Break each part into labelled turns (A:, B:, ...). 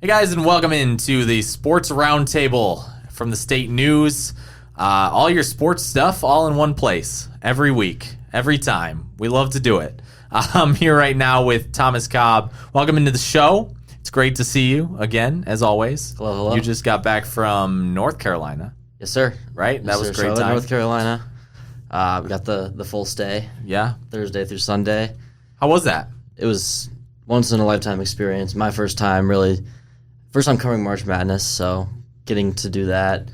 A: Hey guys, and welcome into the Sports Roundtable from the State News. All your sports stuff all in one place, every week, every time. We love to do it. I'm here right now with Thomas Cobb. Welcome into the show. It's great to see you again, as always.
B: Hello.
A: You just got back from North Carolina.
B: Yes, sir.
A: Right? That was a great time.
B: North Carolina. We got the full stay.
A: Yeah.
B: Thursday through Sunday.
A: How was that?
B: It was once in a lifetime experience. My first time covering March Madness, so getting to do that,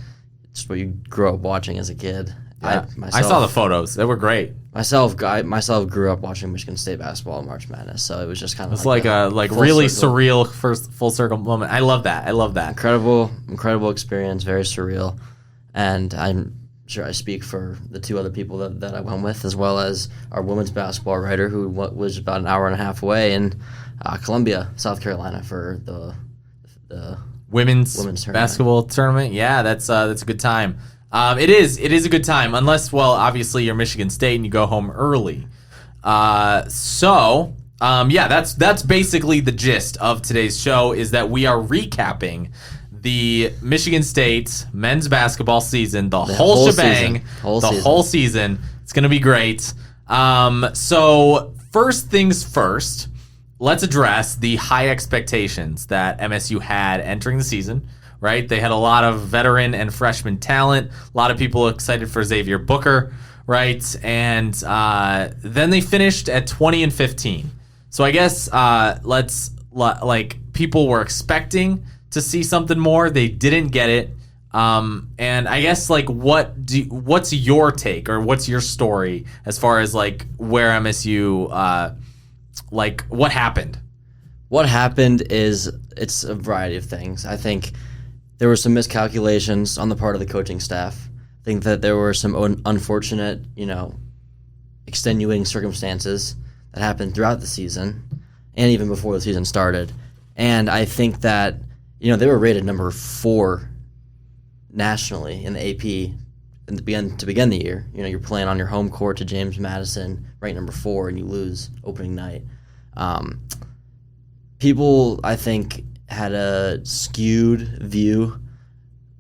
B: it's what you grew up watching as a kid.
A: Yeah. I saw the photos. They were great.
B: Myself grew up watching Michigan State basketball in March Madness, so it was just kind of
A: It's like a really surreal first full circle moment. I love that.
B: Incredible experience, very surreal, and I'm sure I speak for the two other people that I went with, as well as our women's basketball writer, who was about an hour and a half away in Columbia, South Carolina, for the
A: women's basketball tournament. Yeah, that's a good time. It is a good time, unless, well, obviously you're Michigan State and you go home early. That's basically the gist of today's show, is that we are recapping the Michigan State men's basketball season, the whole shebang, whole season. It's going to be great. So first things first, let's address the high expectations that MSU had entering the season, right? They had a lot of veteran and freshman talent, a lot of people excited for Xavier Booker, right? And then they finished at 20-15. So I guess people were expecting to see something more. They didn't get it. And I guess what's your take, or what's your story as far as where MSU what happened?
B: What happened is it's a variety of things. I think there were some miscalculations on the part of the coaching staff. I think that there were some unfortunate, extenuating circumstances that happened throughout the season and even before the season started. And I think that, they were rated number 4 nationally in the AP to begin the year. You're playing on your home court to James Madison, ranked number 4, and you lose opening night. People, I think, had a skewed view,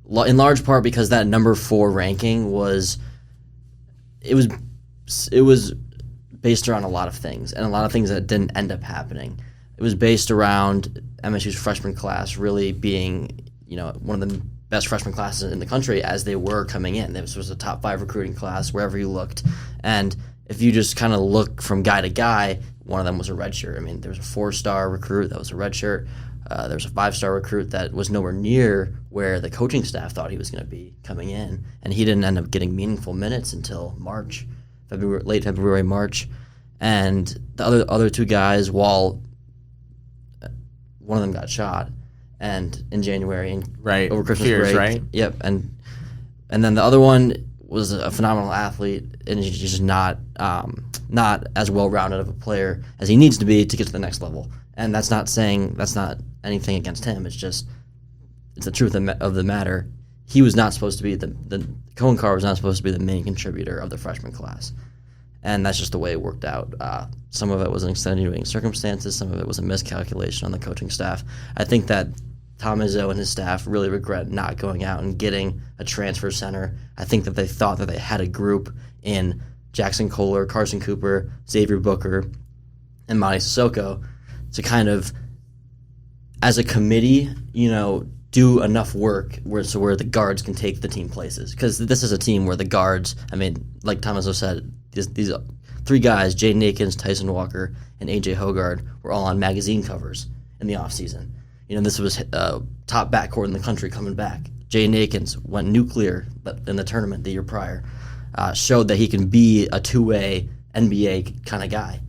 B: in large part because that number 4 ranking was based around a lot of things, and a lot of things that didn't end up happening. It was based around MSU's freshman class really being, one of the best freshman classes in the country as they were coming in. This was a top 5 recruiting class wherever you looked. And if you just kind of look from guy to guy, one of them was a redshirt. I mean, there was a 4-star recruit that was a redshirt. There was a 5-star recruit that was nowhere near where the coaching staff thought he was going to be coming in. And he didn't end up getting meaningful minutes until late February, March. And the other 2 guys, while one of them got shot, and in January, over Christmas break,
A: right?
B: Yep, and then the other one was a phenomenal athlete, and he's just not as well-rounded of a player as he needs to be to get to the next level. And that's not anything against him. It's the truth of the matter. He was not supposed to be Cohen Carr was not supposed to be the main contributor of the freshman class. And that's just the way it worked out. Some of it was an extenuating circumstances. Some of it was a miscalculation on the coaching staff. I think that Tom Izzo and his staff really regret not going out and getting a transfer center. I think that they thought that they had a group in Jackson Kohler, Carson Cooper, Xavier Booker, and Monty Sissoko to kind of, as a committee, do enough work where the guards can take the team places. Because this is a team where the guards, like Tom Izzo said, these 3 guys, Jaden Akins, Tyson Walker, and A.J. Hogard, were all on magazine covers in the offseason. This was top backcourt in the country coming back. Jaden Akins went nuclear in the tournament the year prior, showed that he can be a 2-way NBA kind of guy.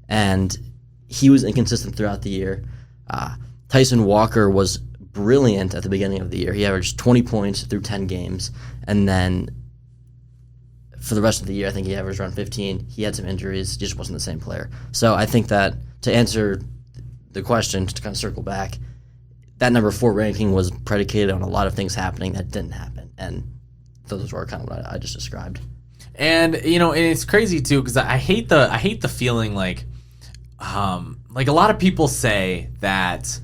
B: And he was inconsistent throughout the year. Tyson Walker was brilliant at the beginning of the year. He averaged 20 points through 10 games, and then for the rest of the year, I think he averaged around 15. He had some injuries, just wasn't the same player. So I think that to answer the question, to kind of circle back, that number 4 ranking was predicated on a lot of things happening that didn't happen, and those were kind of what I just described.
A: And and it's crazy too, because I hate the feeling like a lot of people say that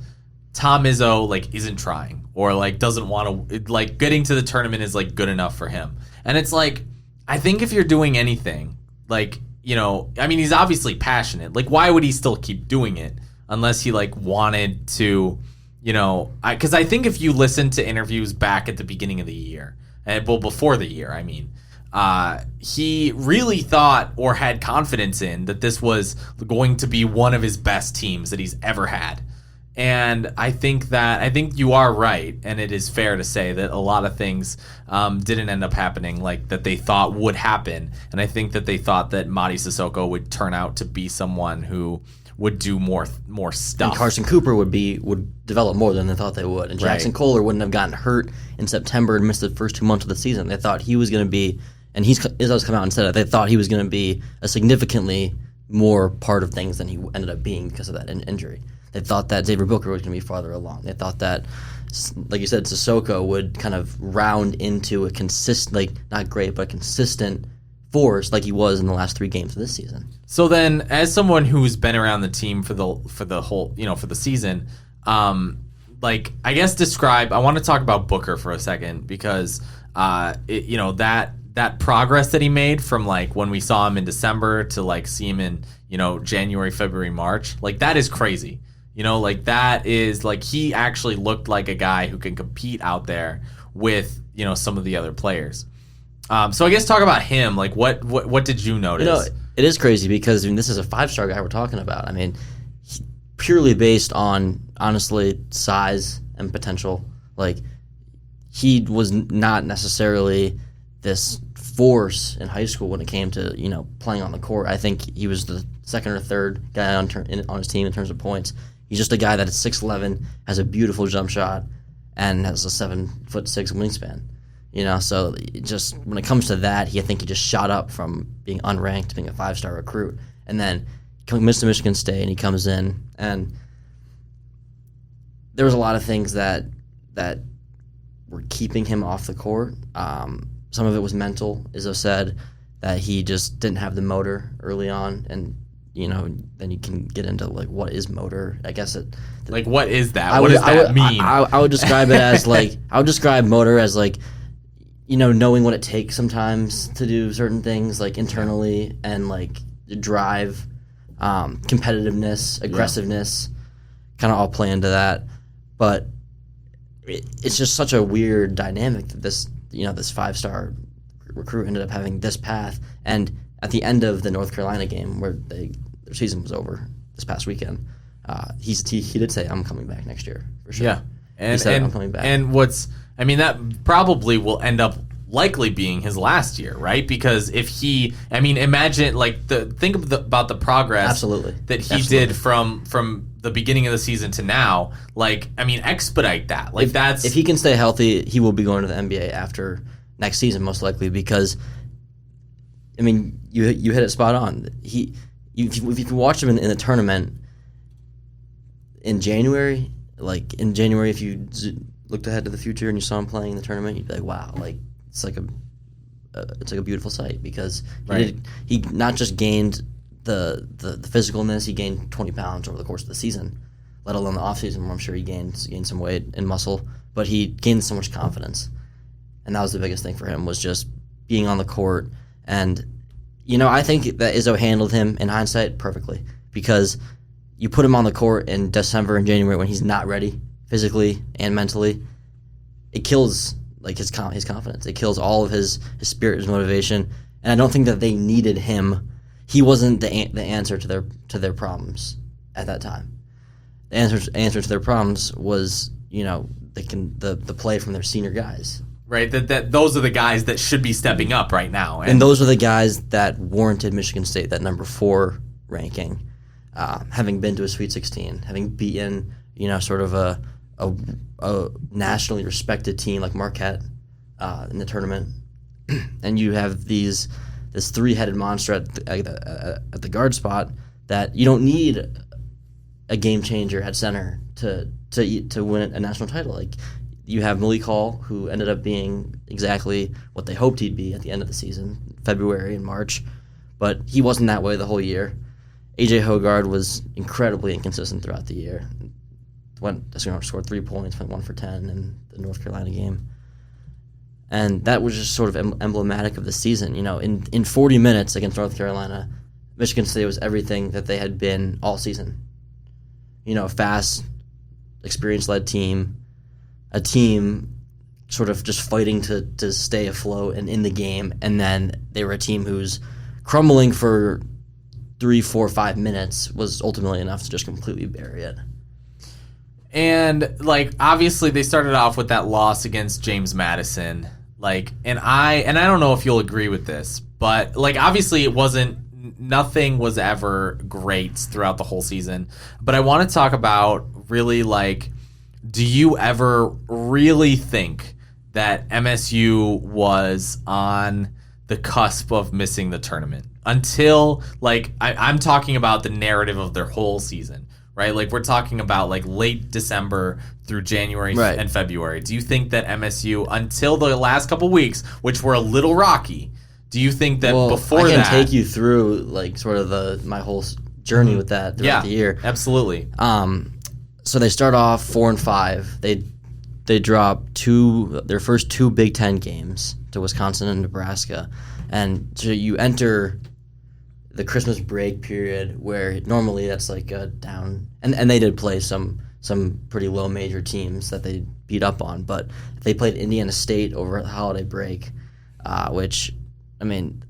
A: Tom Izzo like isn't trying or like doesn't want to like getting to the tournament is like good enough for him. And it's like, I think if you're doing anything, like, you know, I mean, he's obviously passionate. Like, why would he still keep doing it unless he like wanted to, you know, because I think if you listen to interviews back at the beginning of the year, well, before the year, I mean, he really thought or had confidence in that this was going to be one of his best teams that he's ever had. And I think you are right, and it is fair to say that a lot of things didn't end up happening like that they thought would happen. And I think that they thought that Mady Sissoko would turn out to be someone who would do more stuff.
B: And Carson Cooper would develop more than they thought they would. And Jackson Kohler wouldn't have gotten hurt in September and missed the first 2 months of the season. They thought he was going to be, and Izzo's come out and said it, they thought he was going to be a significantly more part of things than he ended up being because of that injury. They thought that Xavier Booker was going to be farther along. They thought that, like you said, Sissoko would kind of round into a consistent, like not great, but consistent force like he was in the last 3 games of this season.
A: So then, as someone who's been around the team for the whole, you know, for the season, like I guess I want to talk about Booker for a second because, you know, that progress that he made from like when we saw him in December to like see him in, you know, January, February, March, like that is crazy. You know, like that is like he actually looked like a guy who can compete out there with, you know, some of the other players. So I guess talk about him. Like what did you notice?
B: You know, it is crazy because I mean, this is a 5-star guy we're talking about. I mean, purely based on honestly size and potential. Like he was not necessarily this force in high school when it came to, you know, playing on the court. I think he was the second or third guy on his team in terms of points. He's just a guy that is 6'11", has a beautiful jump shot, and has a 7'6" wingspan. You know, so just when it comes to that, I think he just shot up from being unranked to being a 5-star recruit, and then commits to Michigan State, and he comes in, and there was a lot of things that were keeping him off the court. Some of it was mental, Izzo said that he just didn't have the motor early on, and you know, then you can get into like what is motor. I guess
A: like what is that? What does that mean?
B: I would describe it as like I would describe motor as like, you know, knowing what it takes sometimes to do certain things like internally and like drive, competitiveness, aggressiveness, kind of all play into that. But it's just such a weird dynamic that this 5-star recruit ended up having this path. And at the end of the North Carolina game where their season was over this past weekend, he did say, "I'm coming back next year for sure." Yeah,
A: and
B: he said, "I'm coming back."
A: And that probably will end up likely being his last year, right? Because if imagine like think about the progress
B: absolutely
A: that he did from the beginning of the season to now. Like, I mean, expedite that. Like
B: if he can stay healthy, he will be going to the NBA after next season most likely because. I mean, you hit it spot on. If you watch him in the tournament in January, if you looked ahead to the future and you saw him playing in the tournament, you'd be like, wow, like it's like a beautiful sight because he not just gained the physicalness, he gained 20 pounds over the course of the season, let alone the offseason where I'm sure he gained some weight and muscle, but he gained so much confidence, and that was the biggest thing for him was just being on the court. And, you know, I think that Izzo handled him in hindsight perfectly because you put him on the court in December and January when he's not ready physically and mentally. It kills like his confidence. It kills all of his spirit, his motivation. And I don't think that they needed him. He wasn't the answer to their problems at that time. The answer to their problems was, you know, the play from their senior guys.
A: Right, that those are the guys that should be stepping up right now.
B: And those are the guys that warranted Michigan State that number 4 ranking, having been to a Sweet 16, having beaten, you know, sort of a nationally respected team like Marquette in the tournament. And you have this 3-headed monster at the guard spot that you don't need a game changer at center to win a national title. Like, you have Malik Hall, who ended up being exactly what they hoped he'd be at the end of the season, February and March, but he wasn't that way the whole year. A.J. Hoggard was incredibly inconsistent throughout the year. scored 3 points, went 1 for 10 in the North Carolina game. And that was just sort of emblematic of the season. In 40 minutes against North Carolina, Michigan State was everything that they had been all season. A fast, experience-led team, a team sort of just fighting to stay afloat and in the game, and then they were a team who's crumbling for 3, 4, 5 minutes was ultimately enough to just completely bury it.
A: And obviously they started off with that loss against James Madison. And I don't know if you'll agree with this, but obviously nothing was ever great throughout the whole season. But I want to talk about really do you ever really think that MSU was on the cusp of missing the tournament until I'm talking about the narrative of their whole season, right? We're talking about late December through January and February. Do you think that MSU until the last couple weeks, which were a little rocky, do you think that before that...
B: I can take you through sort of my whole journey with that throughout the year.
A: Absolutely.
B: So they start off 4-5. They drop their first 2 Big Ten games to Wisconsin and Nebraska, and so you enter the Christmas break period where normally that's a down, and they did play some pretty low major teams that they beat up on, but they played Indiana State over the holiday break, which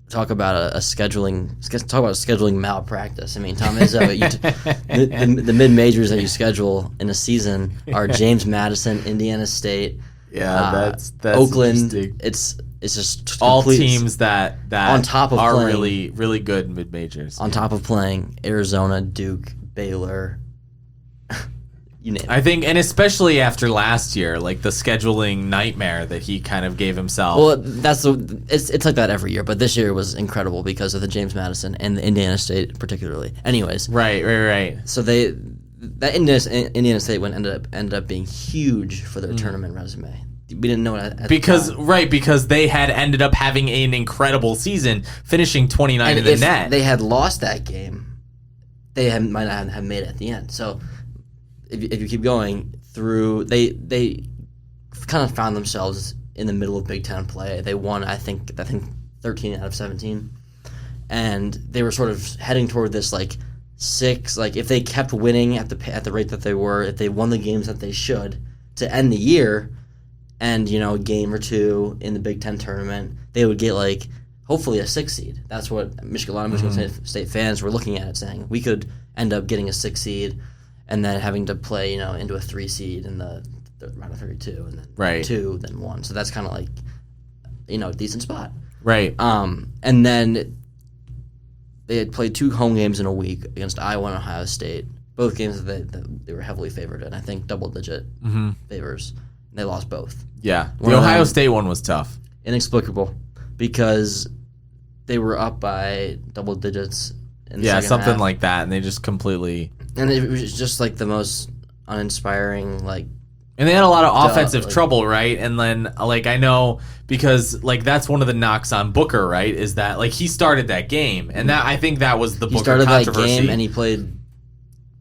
B: talk about scheduling malpractice. Tom Izzo, the mid majors that you schedule in a season are James Madison, Indiana State,
A: that's
B: Oakland. It's just
A: all teams that
B: on top of
A: are
B: playing,
A: really really good mid majors.
B: On top of playing Arizona, Duke, Baylor. You name it.
A: I think, and especially after last year, the scheduling nightmare that he kind of gave himself.
B: Well, it's like that every year, but this year was incredible because of the James Madison and the Indiana State particularly. Anyways,
A: right.
B: So that Indiana State win ended up being huge for their tournament resume. We didn't know it
A: because they had ended up having an incredible season, finishing 29 in the net.
B: If they had lost that game, they might not have made it at the end. So if you keep going through, they kind of found themselves in the middle of Big Ten play. They won, I think 13 out of 17, and they were sort of heading toward this 6. If they kept winning at the rate that they were, if they won the games that they should to end the year, and a game or 2 in the Big Ten tournament, they would get hopefully a 6 seed. That's what a lot of Michigan State fans were looking at it, saying we could end up getting a 6 seed. And then having to play, into a 3 seed in the round of 32, and then 2, then 1. So that's kind of a decent spot.
A: Right.
B: And then they had played 2 home games in a week against Iowa and Ohio State. Both games that they were heavily favored in. I think double-digit favors. And they lost both.
A: Yeah. The Ohio State one was tough.
B: Inexplicable, because they were up by double digits in the second
A: something
B: half.
A: like that, and they just completely...
B: And it was just the most uninspiring,
A: And they had a lot of offensive trouble, right? And then, I know, because, that's one of the knocks on Booker, right? Is that, he started that game. And that I think that was the Booker controversy.
B: He started that game, and he played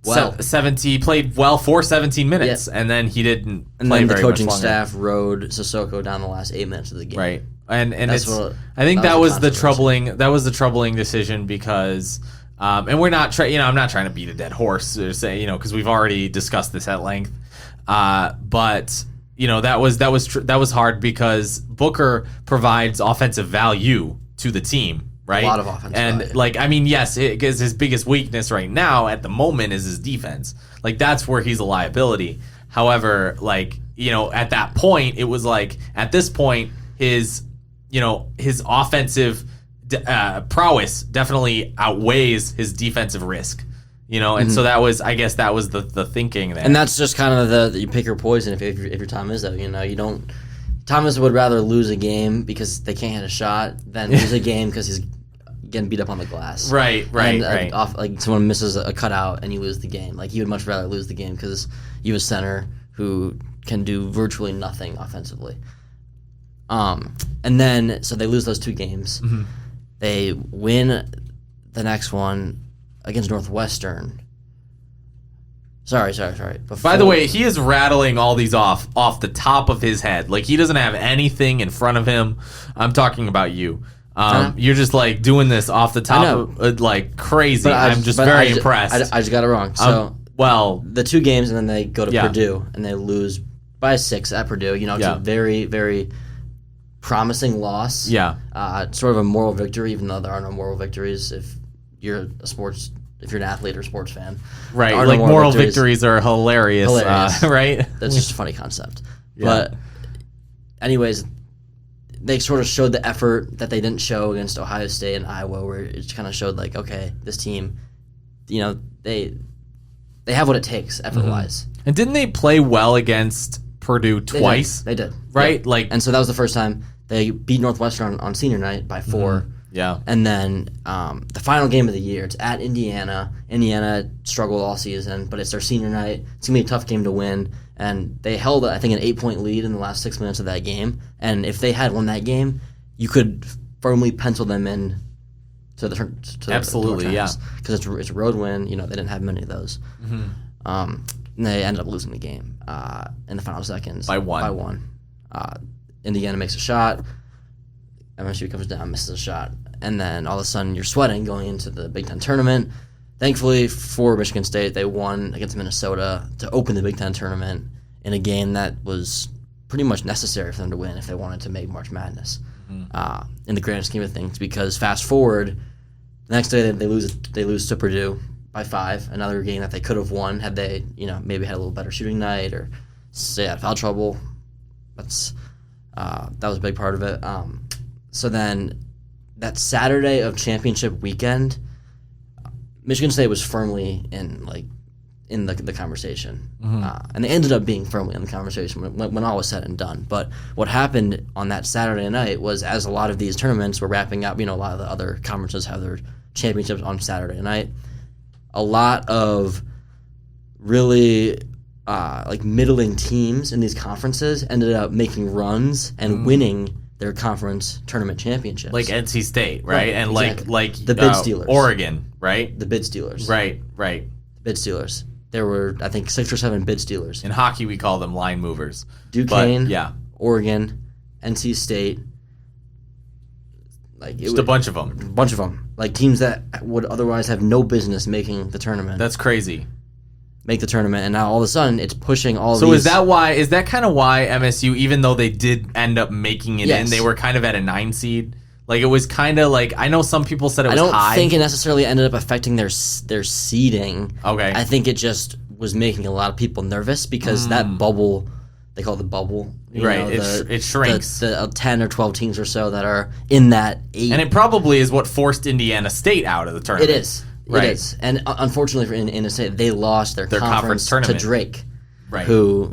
B: well.
A: He played well for 17 minutes, and then he didn't play very much longer. And then the coaching
B: staff rode Sissoko down the last 8 minutes of the game.
A: Right. And I think that was the troubling decision because... and we're not I'm not trying to beat a dead horse or say, because we've already discussed this at length. But that was hard because Booker provides offensive value to the team, right?
B: A lot of offensive
A: value. Yes, his biggest weakness right now at the moment is his defense. That's where he's a liability. However, at that point, it was at this point, his offensive prowess definitely outweighs his defensive risk, and so that was the thinking there.
B: And that's just kind of you pick your poison if you're Tom Izzo. You don't. Tom Izzo would rather lose a game because they can't hit a shot than lose a game because he's getting beat up on the glass.
A: Right.
B: Someone misses a cutout and you lose the game. He would much rather lose the game because you have a center who can do virtually nothing offensively. And then so they lose those 2 games. Mm-hmm. They win the next one against Northwestern. Sorry.
A: By the way, he is rattling all these off the top of his head. Like, he doesn't have anything in front of him. I'm talking about you. You're just like doing this off the top of like crazy. I'm just very impressed.
B: I just got it wrong. So the 2 games and then they go to Purdue and they lose by 6 at Purdue. It's a very, very promising loss. Yeah. Sort of a moral victory, even though there are no moral victories if you're an athlete or sports fan.
A: Right. Like moral victories are hilarious. Right?
B: That's just a funny concept. Yeah. But anyways, they sort of showed the effort that they didn't show against Ohio State and Iowa, where it just kind of showed like, okay, this team, they have what it takes effort-wise.
A: And didn't they play well against Purdue twice?
B: They did.
A: Right? Yeah.
B: And so that was the first time they beat Northwestern on senior night by 4.
A: Yeah.
B: And then the final game of the year, it's at Indiana. Indiana struggled all season, but it's their senior night. It's going to be a tough game to win. And they held, I think, an 8-point lead in the last 6 minutes of that game. And if they had won that game, you could firmly pencil them in to the
A: absolutely, yeah.
B: Because it's a road win. They didn't have many of those. And they ended up losing the game in the final seconds.
A: By one.
B: Indiana makes a shot. MSU comes down, misses a shot. And then all of a sudden you're sweating going into the Big Ten tournament. Thankfully for Michigan State, they won against Minnesota to open the Big Ten tournament in a game that was pretty much necessary for them to win if they wanted to make March Madness in the grand scheme of things. Because fast forward, the next day they lose to Purdue by 5, another game that they could have won had they maybe had a little better shooting night or stay out of foul trouble. That was a big part of it. So then that Saturday of championship weekend, Michigan State was firmly in the conversation. And they ended up being firmly in the conversation when all was said and done. But what happened on that Saturday night was, as a lot of these tournaments were wrapping up, a lot of the other conferences have their championships on Saturday night, a lot of really middling teams in these conferences ended up making runs and winning their conference tournament championships.
A: Like NC State, right? And
B: exactly.
A: like
B: the Bid Steelers.
A: Oregon, right?
B: The Bid Steelers.
A: Right.
B: The Bid Steelers. There were, I think, 6 or 7 Bid Steelers.
A: In hockey, we call them line movers.
B: Duquesne, Oregon, NC State.
A: Just a bunch of them.
B: A bunch of them. Like teams that would otherwise have no business making the tournament.
A: That's crazy.
B: Make the tournament, and now all of a sudden it's pushing all of these.
A: So is that kind of why MSU, even though they did end up making it in, they were kind of at a 9 seed? Like, it was kind of like, I know some people said it was high.
B: I don't think it necessarily ended up affecting their seeding.
A: Okay.
B: I think it just was making a lot of people nervous because that bubble, they call it the bubble.
A: It shrinks.
B: The 10 or 12 teams or so that are in that 8.
A: And it probably is what forced Indiana State out of the tournament.
B: It is. Right. It is. And unfortunately for Indiana State, they lost their conference tournament to Drake, who,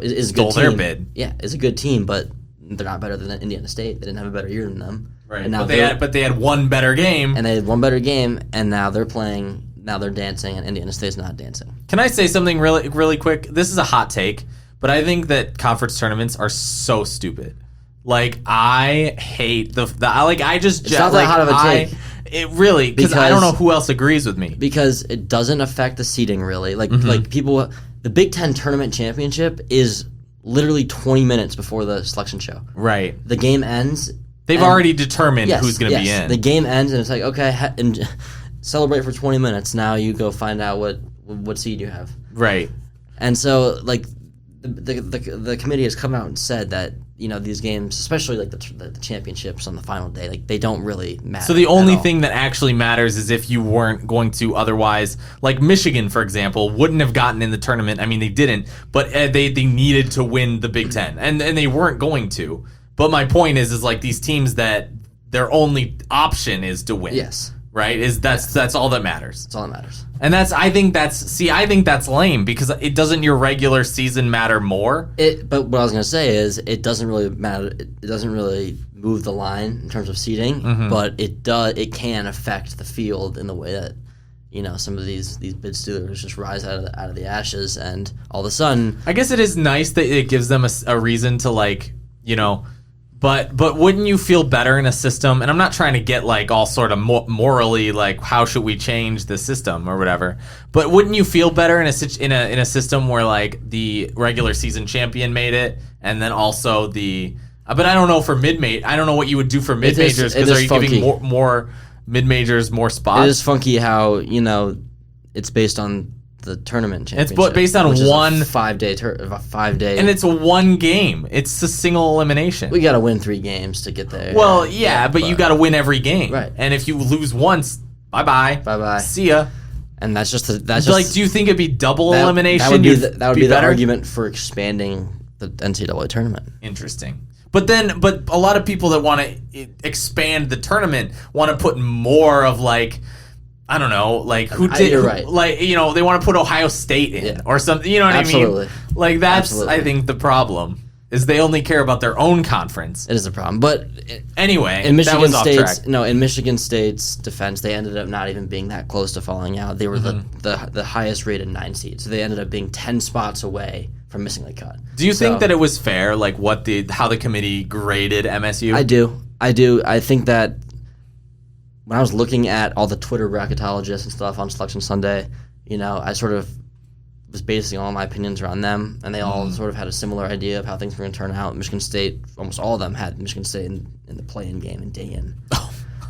B: is a good team.
A: Stole their bid.
B: Yeah, is a good team, but they're not better than Indiana State. They didn't have a better year than them.
A: Right. And now but they had one better game.
B: And they had one better game, and now they're playing, now they're dancing, and Indiana State's not dancing.
A: Can I say something really, really quick? This is a hot take, but I think that conference tournaments are so stupid. Like, I hate I just...
B: It's not that hot of a take.
A: It really, because I don't know who else agrees with me.
B: Because it doesn't affect the seeding, really. Like people, the Big Ten Tournament Championship is literally 20 minutes before the selection show.
A: Right.
B: The game ends.
A: They've already determined who's going to be in.
B: The game ends, and it's like, okay, and celebrate for 20 minutes. Now you go find out what seed you have.
A: Right.
B: And so, like, the committee has come out and said that, these games, especially like the championships on the final day, like, they don't really matter.
A: So the only thing that actually matters is if you weren't going to otherwise, like Michigan, for example, wouldn't have gotten in the tournament. I mean, they didn't, but they needed to win the Big Ten, and they weren't going to. But my point is like these teams that their only option is to win.
B: Yes.
A: Right? That's all that matters.
B: That's all that matters.
A: And I think that's lame, because it doesn't your regular season matter more.
B: But what I was going to say is it doesn't really matter. It doesn't really move the line in terms of seeding, but it can affect the field in the way that some of these Bid Steelers just rise out of the ashes, and all of a sudden,
A: I guess it is nice that it gives them a reason to But wouldn't you feel better in a system? And I'm not trying to get like all sort of morally like how should we change the system or whatever. But wouldn't you feel better in a system where like the regular season champion made it, and then also the but I don't know for mid-major. I don't know what you would do for mid-majors, because are you
B: funky.
A: giving more mid-majors more spots?
B: It is funky how it's based on the tournament championship.
A: It's based on one
B: 5-day,
A: and it's one game. It's a single elimination.
B: We got to win 3 games to get there.
A: Well, but you got to win every game,
B: right?
A: And if you lose once, bye, see ya.
B: And that's just
A: like. Do you think it'd be double elimination?
B: That would be the argument for expanding the NCAA tournament.
A: Interesting. But a lot of people that want to expand the tournament want to put more of like, I don't know, like
B: You're right.
A: Like, they want to put Ohio State in or something. You know what
B: Absolutely.
A: I mean? Like that's, I think, the problem is they only care about their own conference.
B: It is a problem. But
A: anyway,
B: in Michigan
A: that was off track.
B: in Michigan State's defense, they ended up not even being that close to falling out. They were the highest rated 9 seed, so they ended up being 10 spots away from missing the cut.
A: Do you think that it was fair, like how the committee graded MSU?
B: I do. I think that when I was looking at all the Twitter bracketologists and stuff on Selection Sunday, I sort of was basing all my opinions around them, and they all sort of had a similar idea of how things were going to turn out. Michigan State, almost all of them had Michigan State in the play-in game in Dayton.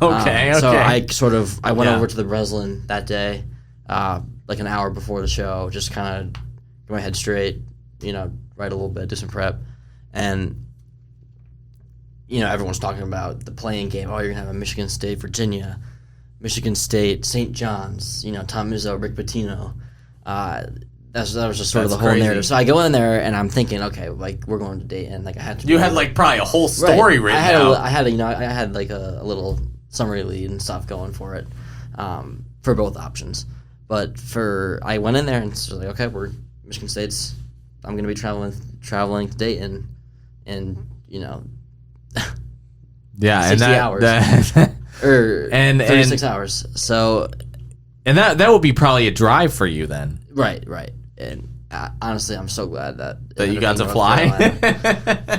A: Okay.
B: So I went over to the Breslin that day, like an hour before the show, just kind of get my head straight, write a little bit, do some prep, and everyone's talking about the play-in game. Oh, you're gonna have a Michigan State, Virginia, Michigan State, St. John's. Tom Izzo, Rick Pitino. That was just sort of the whole narrative. So I go in there and I'm thinking, okay, like we're going to Dayton. Like I had to.
A: You had like probably a whole story written out.
B: I had like a little summary lead and stuff going for it, for both options. But I went in there and it's like, okay, we're Michigan State's. I'm going to be traveling to Dayton, and 60 hours or 36 hours. So,
A: and that would be probably a drive for you then.
B: Right. And honestly, I'm so glad that
A: you got to fly.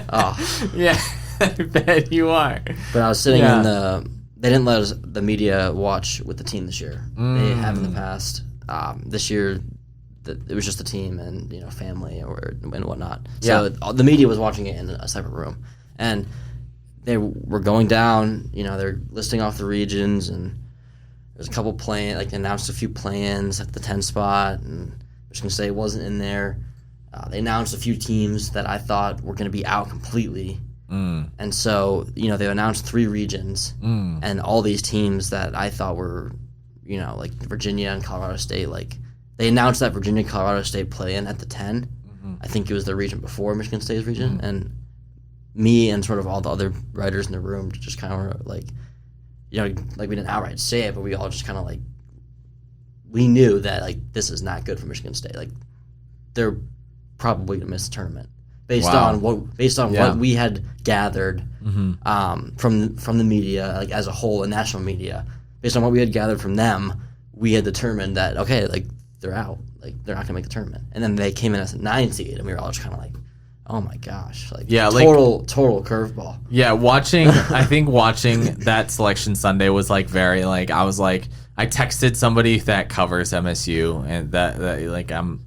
B: Oh
A: yeah, I bet you are.
B: But I was sitting in they didn't let the media watch with the team this year. They have in the past. This year, it was just the team and family and whatnot. So the media was watching it in a separate room, and they were going down. They're listing off the regions, and there's a couple they announced a few plans at the 10 spot, and Michigan State wasn't in there. They announced a few teams that I thought were going to be out completely. And so, they announced 3 regions, and all these teams that I thought were, like Virginia and Colorado State, they announced that Virginia, Colorado State play in at the 10. I think it was the region before Michigan State's region, and me and sort of all the other writers in the room just kind of were we didn't outright say it, but we all just kind of we knew that this is not good for Michigan State. They're probably gonna miss the tournament based on what we had gathered from the media, as a whole, the national media. Based on what we had gathered from them, we had determined that they're out, they're not gonna make the tournament. And then they came in as a 9 seed, and we were all just kind of oh my gosh, total curveball.
A: Yeah, I think watching that Selection Sunday was very I texted somebody that covers MSU, and that I'm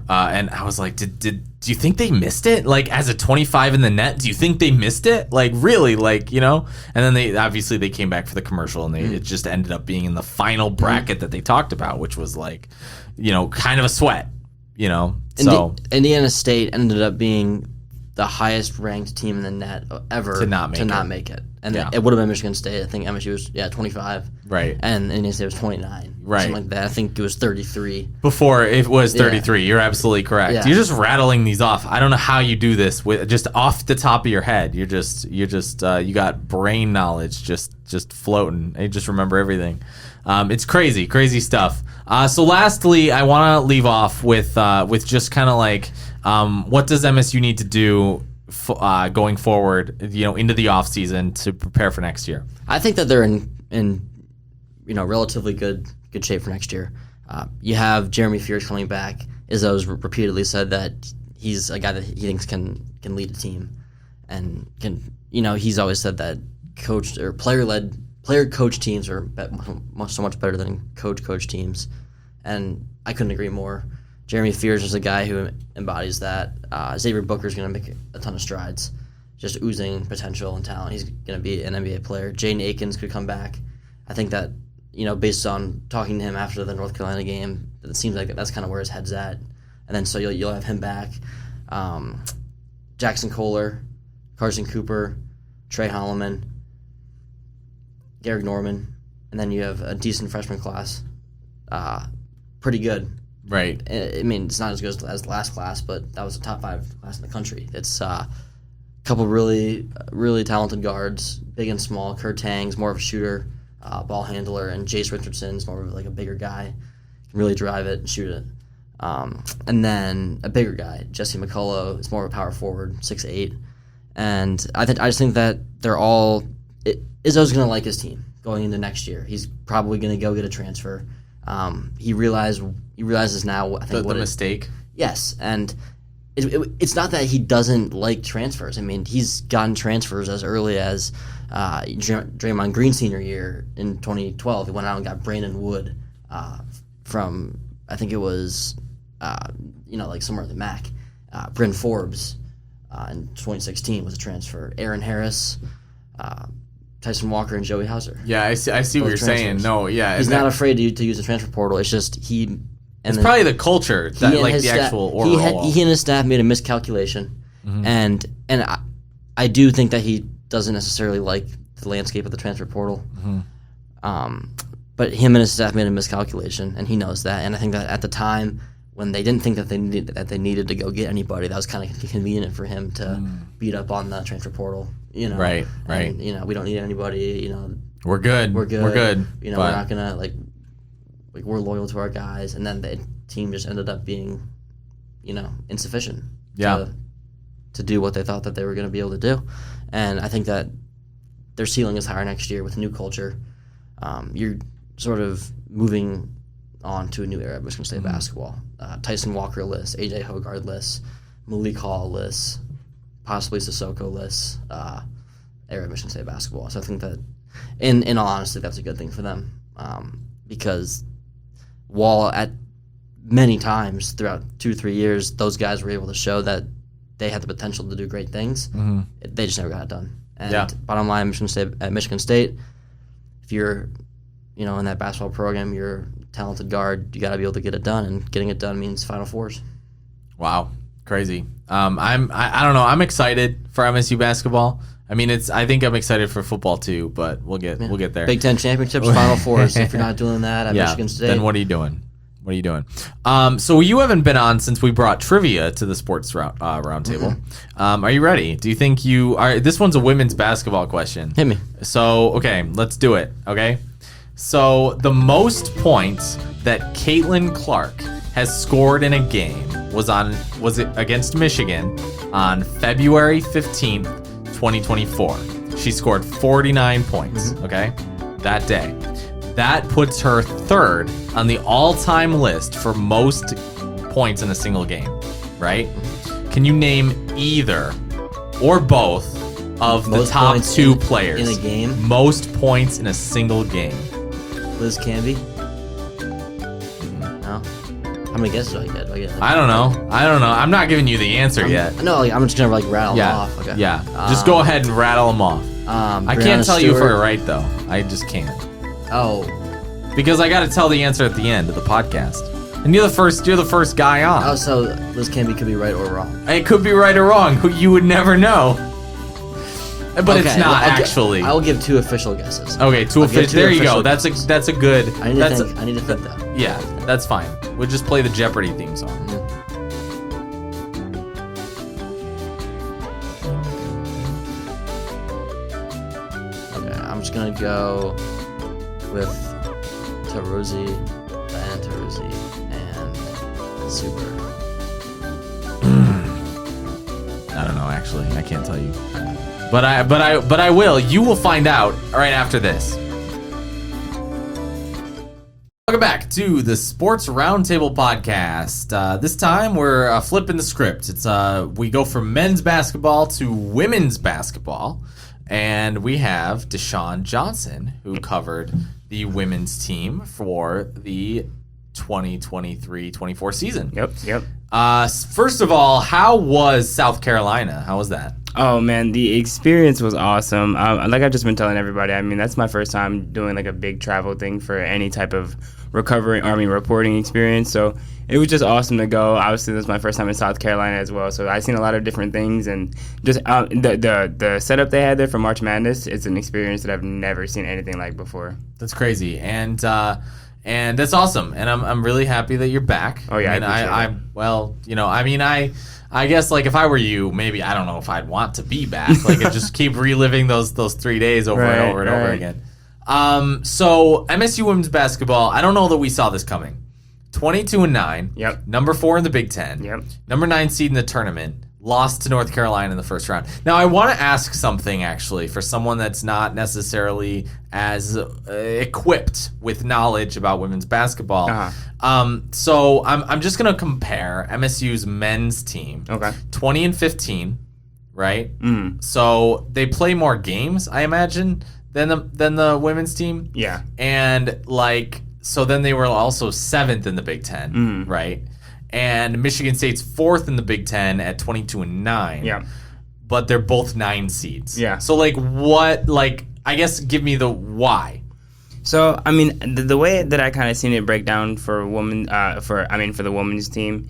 A: and I was like, do you think they missed it? As a 25 in the net, do you think they missed it? Really, And then they came back for the commercial, and it just ended up being in the final bracket that they talked about, which was kind of a sweat, So
B: Indiana State ended up being the highest ranked team in the net ever to not make it. And it would have been Michigan State. I think MSU was 25.
A: Right.
B: And Indiana State was 29.
A: Right.
B: Something like that. I think it was 33.
A: Before it was 33. You're absolutely correct.
B: Yeah.
A: You're just rattling these off. I don't know how you do this with just off the top of your head. You got brain knowledge just floating. You just remember everything. It's crazy stuff. So lastly, I want to leave off with just kind of what does MSU need to do going forward, into the off season to prepare for next year?
B: I think that they're in relatively good shape for next year. You have Jeremy Fears coming back. Izzo's repeatedly said that he's a guy that he thinks can lead a team. and he's always said that player-coach teams are so much better than coach teams, and I couldn't agree more. Jeremy Fears is a guy who embodies that. Xavier Booker's going to make a ton of strides, just oozing potential and talent. He's going to be an NBA player. Jaden Akins could come back. I think that, based on talking to him after the North Carolina game, it seems like that's kind of where his head's at. And then so you'll have him back. Jackson Kohler, Carson Cooper, Trey Holloman, Garrick Norman, and then you have a decent freshman class. Pretty good.
A: Right.
B: I mean, it's not as good as the last class, but that was a top 5 class in the country. It's a couple really, really talented guards, big and small. Kurt Tang's more of a shooter, ball handler, and Jace Richardson's more of like a bigger guy, can really drive it and shoot it. And then a bigger guy, Jesse McCullough, is more of a power forward, 6'8". And I just think that Izzo's going to like his team going into next year. He's probably going to go get a transfer. He realizes now. I think
A: the mistake.
B: Yes, and it's not that he doesn't like transfers. I mean, he's gotten transfers as early as Draymond Green senior year in 2012. He went out and got Brandon Wood from, I think it was like somewhere in the MAC. Bryn Forbes in 2016 was a transfer. Aaron Harris. Tyson Walker and Joey Hauser.
A: Yeah, I see what you're saying. No, yeah.
B: He's not afraid to use the transfer portal. It's just
A: it's probably the culture, that like the actual oral.
B: He and his staff made a miscalculation, and I do think that he doesn't necessarily like the landscape of the transfer portal. But him and his staff made a miscalculation, and he knows that. And I think that at the time when they didn't think that they needed to go get anybody, that was kind of convenient for him to beat up on the transfer portal.
A: Right.
B: And, we don't need anybody.
A: We're good. We're good.
B: We're not gonna we're loyal to our guys, and then the team just ended up being, insufficient. To do what they thought that they were going to be able to do, and I think that their ceiling is higher next year with a new culture. You're sort of moving on to a new era of Michigan State basketball. Tyson Walker lists, AJ Hoggard lists, Malik Hall lists, possibly Sissoko lists, era of Michigan State basketball. So I think that, in all honesty, that's a good thing for them, because while at many times throughout 2-3 years, those guys were able to show that they had the potential to do great things, they just never got it done. And bottom line, at Michigan State, if you're, in that basketball program, you're a talented guard, you got to be able to get it done, and getting it done means Final Fours.
A: Wow, crazy. I don't know. I'm excited for MSU basketball. I mean, I think I'm excited for football too, but we'll get there.
B: Big Ten championships, Final Fours. If you're not doing that at Michigan State,
A: then what are you doing? So you haven't been on since we brought trivia to the sports roundtable. Are you ready? Do you think you are? This one's a women's basketball question.
B: Hit me.
A: So okay, let's do it. Okay. So the most points that Caitlin Clark has scored in a game was it against Michigan on February 15th, 2024. She scored 49 points, okay, that day. That puts her third on the all-time list for most points in a single game, right? Can you name either or both of the top 2 players
B: in a game?
A: Most points in a single game.
B: Liz Canby? No. How many guesses do I get?
A: I don't know. I'm not giving you the answer yet.
B: No, I'm just gonna rattle them off. Okay.
A: Yeah. Just go ahead and rattle them off. I can't tell you if we're right though. I just can't.
B: Oh.
A: Because I got to tell the answer at the end of the podcast. And you're the first guy on.
B: Oh, so Liz Canby could be right or wrong.
A: It could be right or wrong. You would never know. But okay, it's not actually.
B: I'll give 2 official guesses.
A: Okay, 2 official. There you go. That's a good.
B: I need to think though.
A: Yeah, that's fine. We'll just play the Jeopardy theme song.
B: Okay, I'm just gonna go with Diana Taurasi, and Zuber.
A: I don't know. Actually, I can't tell you. But I will. You will find out right after this. Welcome back to the Sports Roundtable podcast. This time we're flipping the script. It's we go from men's basketball to women's basketball, and we have DeShawn Johnson, who covered the women's team for the 2023-24 season.
C: Yep.
A: First of all, how was South Carolina? How was that?
C: Oh man, the experience was awesome. Like I've just been telling everybody, I mean, that's my first time doing like a big travel thing for any type of reporting experience. So it was just awesome to go. Obviously, this was my first time in South Carolina as well. So I've seen a lot of different things, and just the setup they had there for March Madness, it's an experience that I've never seen anything like before.
A: That's crazy, and that's awesome. And I'm really happy that you're back.
C: Oh yeah,
A: I guess like if I were you, maybe I don't know if I'd want to be back. Like and just keep reliving those 3 days over and over again. So MSU women's basketball, I don't know that we saw this coming. 22-9.
C: Yep.
A: Number 4 in the Big Ten.
C: Yep.
A: Number 9 seed in the tournament. Lost to North Carolina in the first round. Now I want to ask something actually for someone that's not necessarily as equipped with knowledge about women's basketball. So I'm just gonna compare MSU's men's team.
C: Okay.
A: 20-15, right?
C: Mm.
A: So they play more games, I imagine, than the women's team.
C: Yeah.
A: And so then they were also 7th in the Big Ten, right? And Michigan State's 4th in the Big Ten at 22-9.
C: Yeah.
A: But they're both 9 seeds.
C: Yeah.
A: So I guess give me the why.
C: So I mean, the way that I kind of seen it break down for the women's team,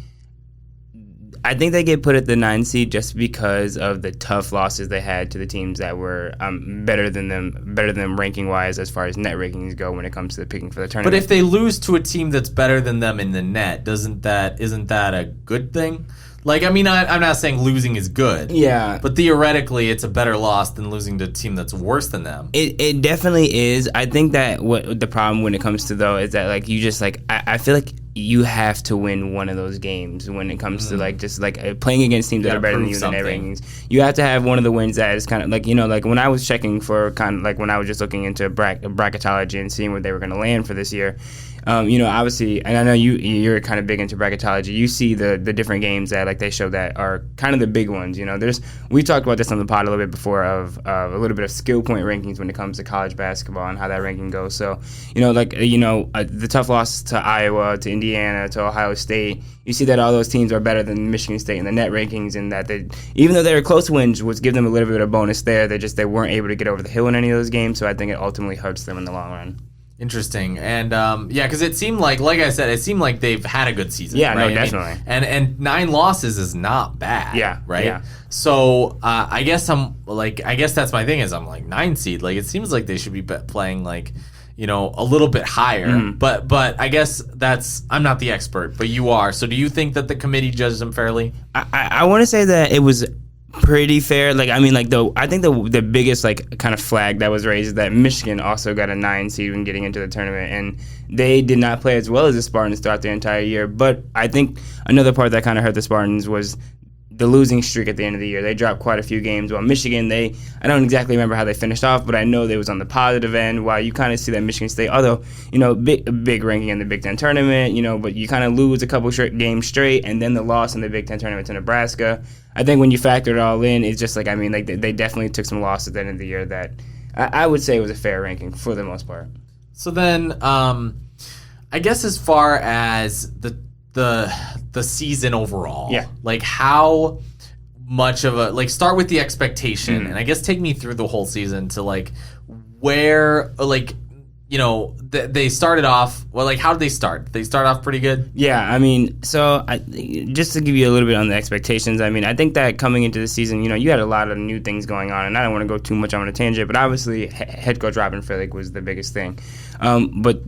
C: I think they get put at the 9 seed just because of the tough losses they had to the teams that were better than them ranking wise as far as net rankings go when it comes to the picking for the tournament.
A: But if they lose to a team that's better than them in the net, isn't that a good thing? Like, I mean, I'm not saying losing is good.
C: Yeah.
A: But theoretically, it's a better loss than losing to a team that's worse than them.
C: It definitely is. I think that what the problem when it comes to, though, is that, like, you just, like, I feel like you have to win one of those games when it comes to, like, just, like, playing against teams that are better than you in the net rankings. You have to have one of the wins that is kind of, like, you know, like, when I was checking for kind of, like, when I was just looking into bracketology and seeing where they were going to land for this year, you know, obviously, and I know you're kind of big into bracketology. You see the different games that like they show that are kind of the big ones. You know, we talked about this on the pod a little bit before of a little bit of skill point rankings when it comes to college basketball and how that ranking goes. So, you know, like the tough loss to Iowa, to Indiana, to Ohio State. You see that all those teams are better than Michigan State in the net rankings, and that they, even though they were close wins, would give them a little bit of bonus there. They weren't able to get over the hill in any of those games. So I think it ultimately hurts them in the long run.
A: Interesting. And because it seemed like I said, it seemed like they've had a good season.
C: Yeah,
A: right?
C: no, definitely.
A: And 9 losses is not bad.
C: Yeah,
A: right.
C: Yeah.
A: So I guess that's my thing is I'm like 9 seed. Like it seems like they should be playing like, you know, a little bit higher. Mm. But I guess I'm not the expert, but you are. So do you think that the committee judged them fairly?
C: I want to say that it was pretty fair. Like, I mean, like, I think the biggest, like, kind of flag that was raised is that Michigan also got a 9 seed when getting into the tournament, and they did not play as well as the Spartans throughout the entire year. But I think another part that kind of hurt the Spartans was the losing streak at the end of the year. They dropped quite a few games. While Michigan, I don't exactly remember how they finished off, but I know they was on the positive end. While you kind of see that Michigan State, although, you know, big ranking in the Big Ten tournament, you know, but you kind of lose a couple games straight, and then the loss in the Big Ten tournament to Nebraska. I think when you factor it all in, it's just like, I mean, like they definitely took some losses at the end of the year that I would say was a fair ranking for the most part.
A: So then, I guess as far as the season overall,
C: yeah,
A: like how much of a start with the expectation, and I guess take me through the whole season to like where like. You know, they started off, well, like, how did they start? Did they start off pretty good?
C: Yeah, I mean, so just to give you a little bit on the expectations, I mean, I think that coming into the season, you know, you had a lot of new things going on, and I don't want to go too much on a tangent, but obviously head coach Robin Frillig was the biggest thing. But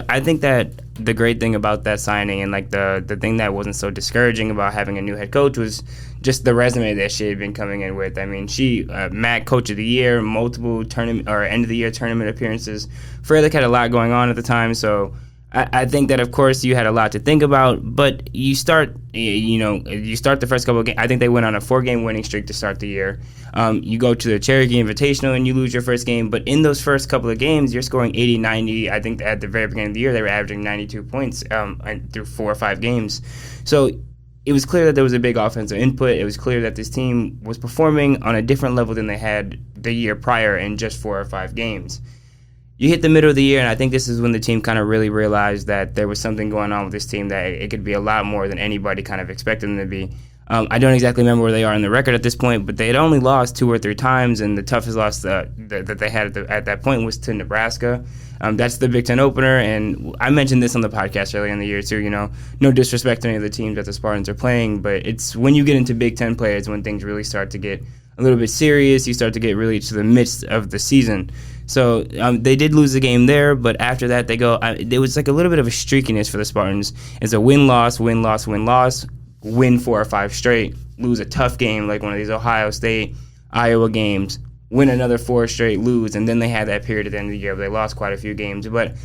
C: I think that the great thing about that signing and, like, the thing that wasn't so discouraging about having a new head coach was just the resume that she had been coming in with. I mean, she MAC Coach of the Year, multiple tournament or end of the year tournament appearances. Frillig had a lot going on at the time, so I think that, of course, you had a lot to think about, but you start the first couple of games. I think they went on a 4-game winning streak to start the year. You go to the Cherokee Invitational and you lose your first game, but in those first couple of games, you're scoring 80, 90. I think at the very beginning of the year, they were averaging 92 points through 4 or 5 games. So it was clear that there was a big offensive input. It was clear that this team was performing on a different level than they had the year prior in just 4 or 5 games. You hit the middle of the year, and I think this is when the team kind of really realized that there was something going on with this team, that it could be a lot more than anybody kind of expected them to be. I don't exactly remember where they are in the record at this point, but they had only lost 2 or 3 times, and the toughest loss that they had at that point was to Nebraska. That's the Big Ten opener, and I mentioned this on the podcast earlier in the year too. No disrespect to any of the teams that the Spartans are playing, but it's when you get into Big Ten play, it's when things really start to get a little bit serious. You start to get really to the midst of the season. So they did lose the game there, but after that there was like a little bit of a streakiness for the Spartans. It's a win-loss, win-loss, win-loss, win 4 or 5 straight, lose a tough game like one of these Ohio State, Iowa games, win another 4 straight, lose, and then they had that period at the end of the year where they lost quite a few games. But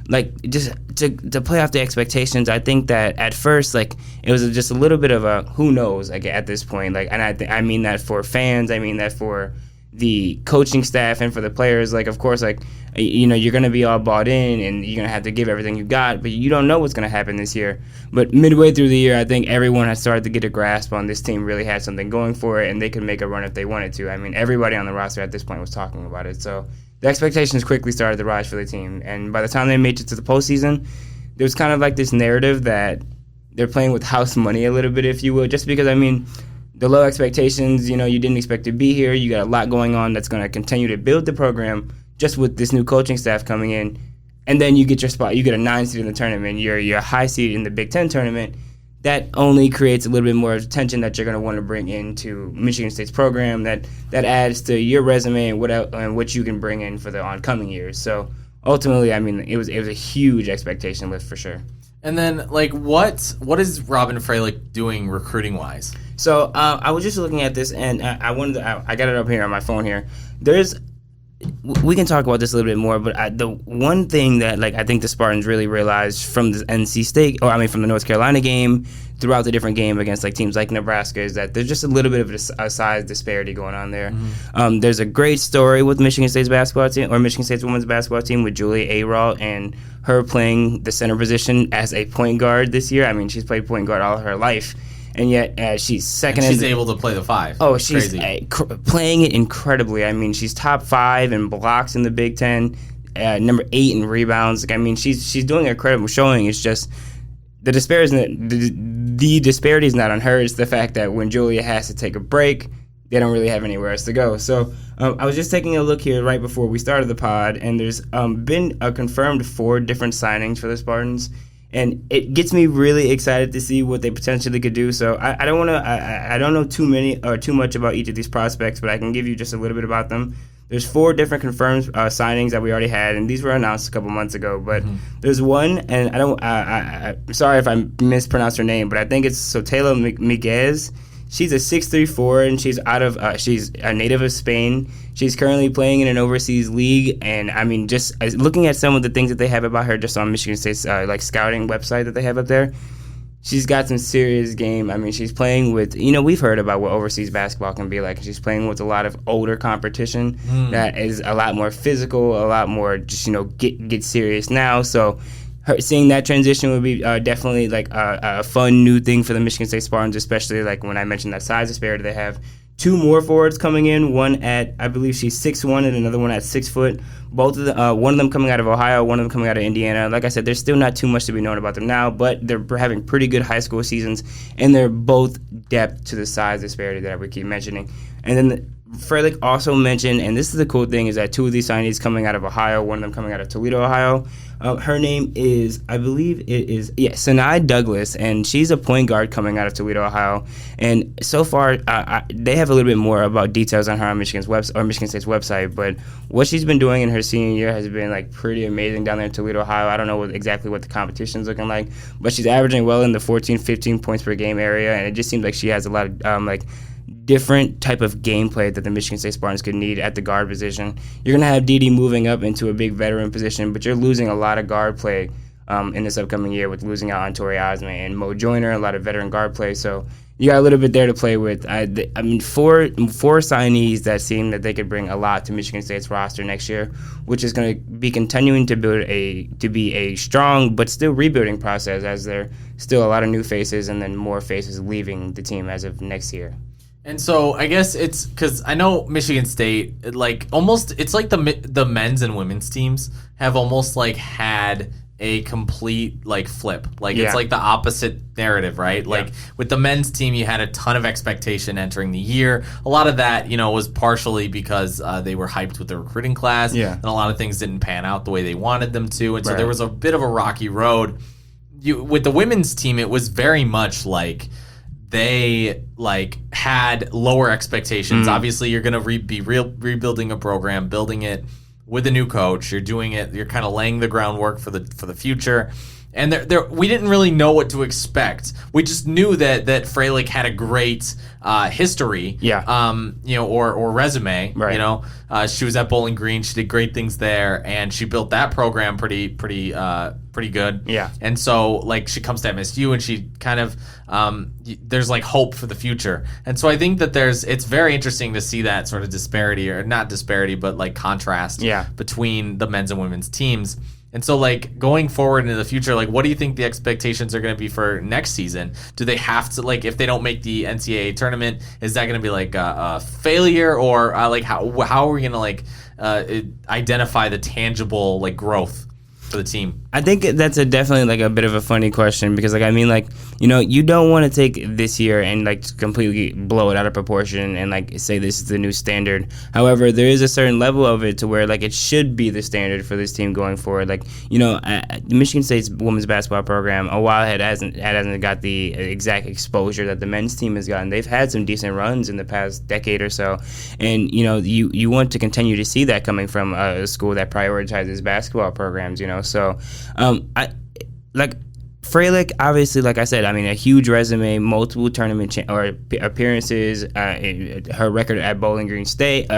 C: like just to play off the expectations, I think that at first it was just a little bit of a who knows at this point. And I mean that for fans, I mean that for the coaching staff and for the players. Of course, you're going to be all bought in and you're going to have to give everything you got, but you don't know what's going to happen this year. But midway through the year, I think everyone has started to get a grasp on this team really had something going for it, and they could make a run if they wanted to. I mean, everybody on the roster at this point was talking about it. So the expectations quickly started to rise for the team. And by the time they made it to the postseason, there was kind of like this narrative that they're playing with house money a little bit, if you will, just because, the low expectations, you didn't expect to be here. You got a lot going on that's going to continue to build the program just with this new coaching staff coming in. And then you get your spot. You get a 9 seed in the tournament. You're a high seed in the Big Ten tournament. That only creates a little bit more attention that you're going to want to bring into Michigan State's program. That adds to your resume and what you can bring in for the oncoming years. So ultimately, it was a huge expectation lift for sure.
A: And then, what is Robin Fralick doing recruiting-wise?
C: So I was just looking at this, and I got it up here on my phone here. We can talk about this a little bit more, but the one thing that I think the Spartans really realized from the NC State, from the North Carolina game, throughout the different game against teams like Nebraska, is that there's just a little bit of a size disparity going on there. Mm-hmm. There's a great story with Michigan State's basketball team, or Michigan State's women's basketball team, with Julia Ayrault and her playing the center position as a point guard this year. She's played point guard all her life. And yet she's second.
A: And she's able to play the 5.
C: Oh, she's playing it incredibly. She's top 5 in blocks in the Big Ten, number 8 in rebounds. She's doing incredible showing. It's just the disparity is not on her. It's the fact that when Julia has to take a break, they don't really have anywhere else to go. So I was just taking a look here right before we started the pod, and there's been a confirmed 4 different signings for the Spartans. And it gets me really excited to see what they potentially could do. So I don't know too much about each of these prospects, but I can give you just a little bit about them. There's 4 different confirmed signings that we already had, and these were announced a couple months ago. But there's one, and I'm sorry if I mispronounced her name, but I think it's Sotelo Miguez. She's a 6'3" forward, and she's she's a native of Spain. She's currently playing in an overseas league, and just looking at some of the things that they have about her just on Michigan State's scouting website that they have up there, she's got some serious game. She's playing with, we've heard about what overseas basketball can be like. She's playing with a lot of older competition that is a lot more physical, a lot more just, get serious now. So seeing that transition would be definitely a fun new thing for the Michigan State Spartans, especially when I mentioned that size disparity. They have 2 more forwards coming in, one at, I believe she's 6'1", and another one at 6 foot. Both of them, one of them coming out of Ohio, one of them coming out of Indiana. Like I said, there's still not too much to be known about them now, but they're having pretty good high school seasons, and they're both depth to the size disparity that we keep mentioning. And then Frelick also mentioned, and this is the cool thing, is that 2 of these signees coming out of Ohio, one of them coming out of Toledo, Ohio. Her name is, I believe it is, Sinai Douglas, and she's a point guard coming out of Toledo, Ohio. And so far, they have a little bit more about details on her on Michigan State's website, but what she's been doing in her senior year has been pretty amazing down there in Toledo, Ohio. I don't know exactly what the competition's looking like, but she's averaging well in the 14, 15 points per game area, and it just seems like she has a lot of different type of gameplay that the Michigan State Spartans could need at the guard position. You're going to have Didi moving up into a big veteran position, but you're losing a lot of guard play in this upcoming year with losing out on Tori Osman and Mo Joyner, a lot of veteran guard play. So you got a little bit there to play with. I mean, four signees that seem that they could bring a lot to Michigan State's roster next year, which is going to be continuing to be a strong but still rebuilding process, as there still a lot of new faces and then more faces leaving the team as of next year.
A: And so I guess it's because I know Michigan State, like almost, it's like the men's and women's teams have almost like had a complete like flip. Like it's like the opposite narrative, right? Yeah. Like with the men's team, you had a ton of expectation entering the year. A lot of that, was partially because they were hyped with the recruiting class, and a lot of things didn't pan out the way they wanted them to, and so there was a bit of a rocky road. With the women's team, it was very much like they like had lower expectations. Obviously, you're going to be rebuilding a program, building it with a new coach. You're doing it. You're kind of laying the groundwork for the future. And we didn't really know what to expect. We just knew that Freilich had a great history, or resume. Right. She was at Bowling Green. She did great things there, and she built that program pretty good. Yeah. And so like she comes to MSU, and she kind of there's like hope for the future. And so I think that it's very interesting to see that sort of disparity, or not disparity, but like contrast between the men's and women's teams. And so, like, going forward into the future, like, what do you think the expectations are going to be for next season? Do they have to, like, if they don't make the NCAA tournament, is that going to be, like, a failure? Or, like, how are we going to, like, identify the tangible, like, growth for the team?
C: I think that's definitely, like, a bit of a funny question because, like, I mean, like, you don't want to take this year and, like, completely blow it out of proportion and, like, say this is the new standard. However, there is a certain level of it to where, like, it should be the standard for this team going forward. Like, Michigan State's women's basketball program, a while hasn't got the exact exposure that the men's team has gotten. They've had some decent runs in the past decade or so, and, you want to continue to see that coming from a school that prioritizes basketball programs, So, Freilich, obviously, like I said, I mean, a huge resume, multiple tournament appearances, her record at Bowling Green State,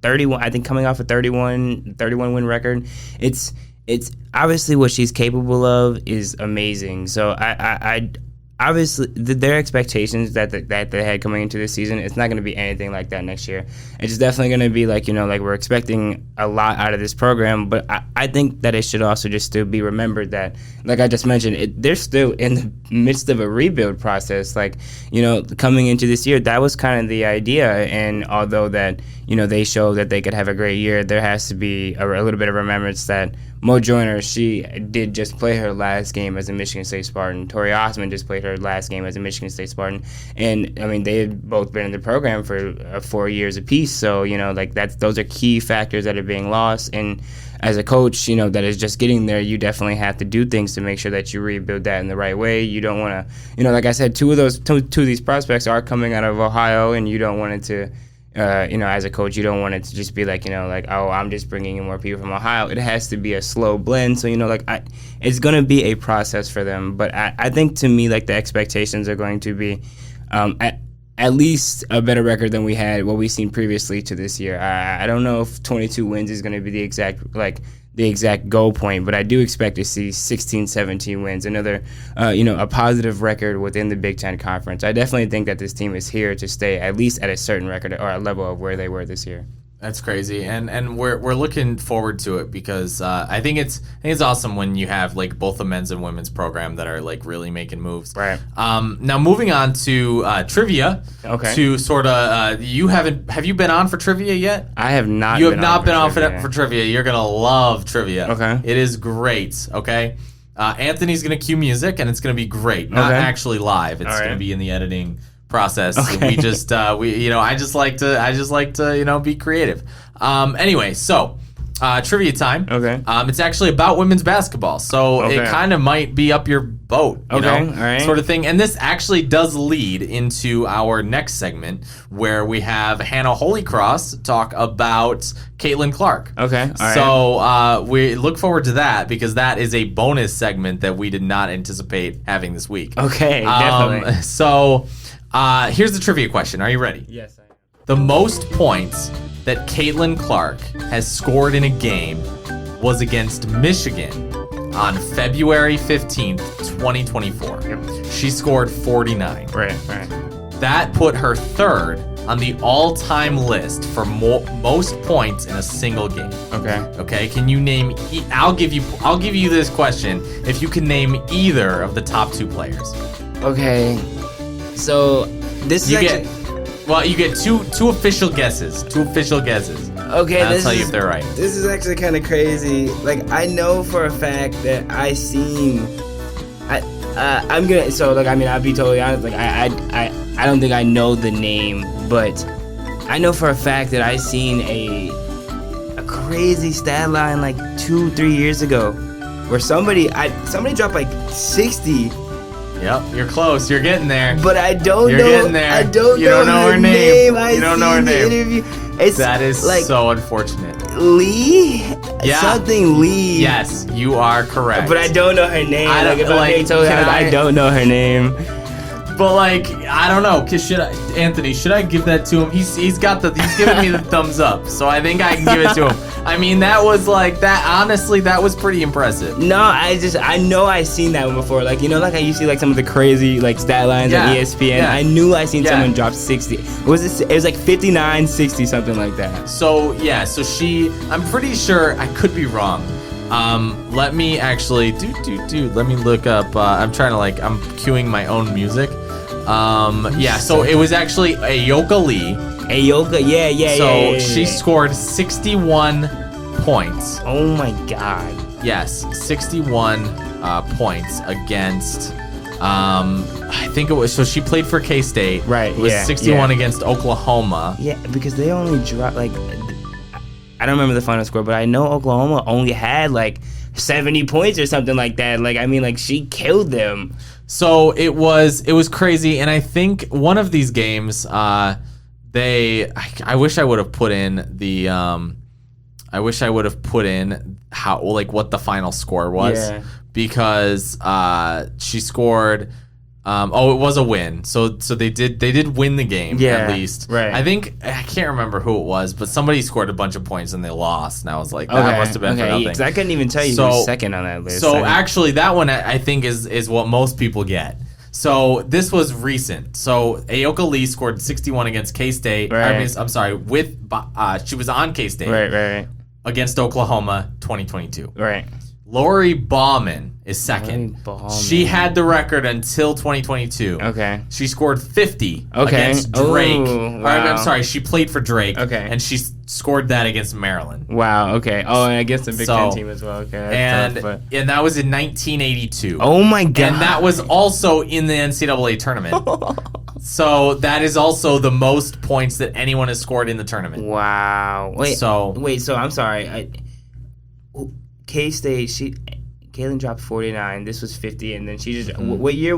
C: 31, I think coming off a 31 win record. It's obviously what she's capable of is amazing. So I obviously their expectations that they had coming into this season, it's not going to be anything like that next year. It's definitely going to be like, like we're expecting a lot out of this program, but I think that it should also just still be remembered that, like I just mentioned, they're still in the midst of a rebuild process. Like, coming into this year, that was kind of the idea, and although that, they showed that they could have a great year, there has to be a little bit of remembrance that Mo Joyner, she did just play her last game as a Michigan State Spartan. Tori Osman just played her last game as a Michigan State Spartan. And, I mean, they had both been in the program for 4 years apiece. So, like those are key factors that are being lost. And as a coach, that is just getting there, you definitely have to do things to make sure that you rebuild that in the right way. You don't want to, like I said, two of these prospects are coming out of Ohio, and you don't want it to, as a coach, you don't want it to just be like, oh, I'm just bringing in more people from Ohio. It has to be a slow blend. So, it's going to be a process for them. But I think, to me, like, the expectations are going to be at least a better record than what we've seen previously to this year. I don't know if 22 wins is going to be the exact goal point, but I do expect to see 16, 17 wins, another, a positive record within the Big Ten Conference. I definitely think that this team is here to stay at least at a certain record or a level of where they were this year.
A: That's crazy, and we're looking forward to it because I think it's awesome when you have like both the men's and women's program that are like really making moves.
C: Right.
A: Now moving on to trivia.
C: Okay.
A: To sort of have you been on for trivia yet?
C: I have not.
A: You have not been on for trivia. You're gonna love trivia.
C: Okay.
A: It is great. Okay. Anthony's gonna cue music and it's gonna be great. Not actually live. It's gonna be in the editing process.
C: Okay.
A: We just I just like to be creative. Anyway, so trivia time.
C: Okay.
A: It's actually about women's basketball, so it kind of might be up your boat,
C: all right,
A: sort of thing. And this actually does lead into our next segment where we have Hannah Holycross talk about Caitlin Clark.
C: Okay. All right.
A: So we look forward to that because that is a bonus segment that we did not anticipate having this week.
C: Okay, definitely.
A: So here's the trivia question. Are you ready?
C: Yes, I am.
A: The most points that Caitlin Clark has scored in a game was against Michigan on February 15th, 2024.
C: Yep.
A: She scored 49.
C: Right.
A: That put her third on the all-time list for most points in a single game. Okay. Can you name? I'll give you this question if you can name either of the top 2 players.
C: Okay. So this is
A: you get two official guesses.
C: Okay,
A: I'll tell you if they're right.
C: This is actually kind of crazy. Like, I know for a fact that I'll be totally honest. Like, I don't think I know the name, but I know for a fact that I seen a crazy stat line like 2-3 years ago, where somebody dropped like 60.
A: Yep, you're close. You're getting there.
C: But I don't know.
A: You're getting there.
C: I don't
A: you
C: know
A: don't know
C: her
A: her name.
C: You don't know her name.
A: That is like so unfortunate.
C: Lee?
A: Yeah.
C: Something Lee.
A: Yes, you are correct.
C: But I don't know her name.
A: I
C: don't know her name.
A: But like, I don't know. Anthony, should I give that to him? He's giving me the thumbs up, so I think I can give it to him. I mean, that was like that. Honestly, that was pretty impressive.
C: No, I know I seen that one before. Like, you know, like I used to see like some of the crazy like stat lines on ESPN. Yeah. I knew I seen someone drop 60. It was like 59, 60, something like that.
A: So yeah, I'm pretty sure, I could be wrong. Let me actually let me look up. I'm queuing my own music. So it was actually Ayoka Lee. So she scored 61 points.
C: Oh my god.
A: Yes, 61 points against I think it was, so she played for K-State.
C: Right.
A: It was 61 against Oklahoma.
C: Yeah, because they only dropped like, I don't remember the final score, but I know Oklahoma only had like 70 points or something like that. Like, I mean, like, she killed them.
A: So it was crazy, and I think one of these games, I wish I would have put in the how, like, what the final score was, because she scored. It was a win. So they did win the game, at least.
C: Right.
A: I can't remember who it was, but somebody scored a bunch of points and they lost. And I was like, that must have been for nothing.
C: Because I couldn't even tell you who was second on that list.
A: So actually, that one I think is what most people get. So this was recent. So Ayoka Lee scored 61 against K-State.
C: Right.
A: I'm sorry, she was on K-State.
C: Right.
A: Against Oklahoma, 2022.
C: Right.
A: Lori Bauman is second. She had the record until 2022.
C: Okay.
A: She scored 50 against Drake.
C: Ooh, wow.
A: I'm sorry, she played for Drake.
C: Okay.
A: And she scored that against Maryland.
C: Wow, okay. Oh, and against the Big Ten team as well. Okay.
A: And that was in 1982.
C: Oh my god.
A: And that was also in the NCAA tournament. So that is also the most points that anyone has scored in the tournament.
C: Wow. So I'm sorry. K-State, Kaylin dropped 49. This was 50, and then she just. What year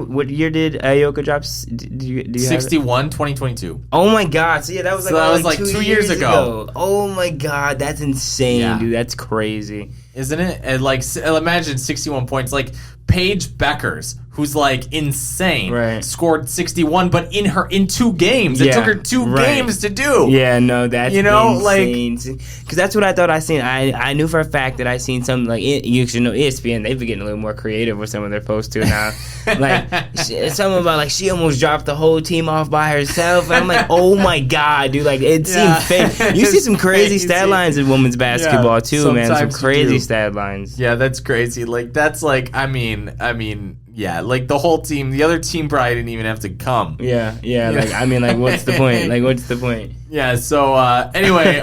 C: did Ayoka drop? Do you
A: 61, 2022.
C: Oh my god! So that was like
A: 2 years ago.
C: Oh my god, that's insane, dude. That's crazy,
A: isn't it? And like, imagine 61 points. Like Paige Beckers, who's like insane, scored 61, but in 2 games. It took her 2 games to do.
C: Yeah, no, that's insane.
A: Like,
C: because that's what I thought I seen. I knew for a fact that I seen some, like, you should know ESPN. They've been getting a little more creative with some of their posts too now. Like something about like she almost dropped the whole team off by herself. And I'm like, oh my god, dude! Like it seemed fake. You see some crazy stat lines in women's basketball too, man. Some crazy stat lines.
A: Yeah, that's crazy. Like that's like I mean, yeah, like the whole team, the other team probably didn't even have to come.
C: Yeah. Like I mean, like what's the point? Like what's the point?
A: Yeah. So anyway,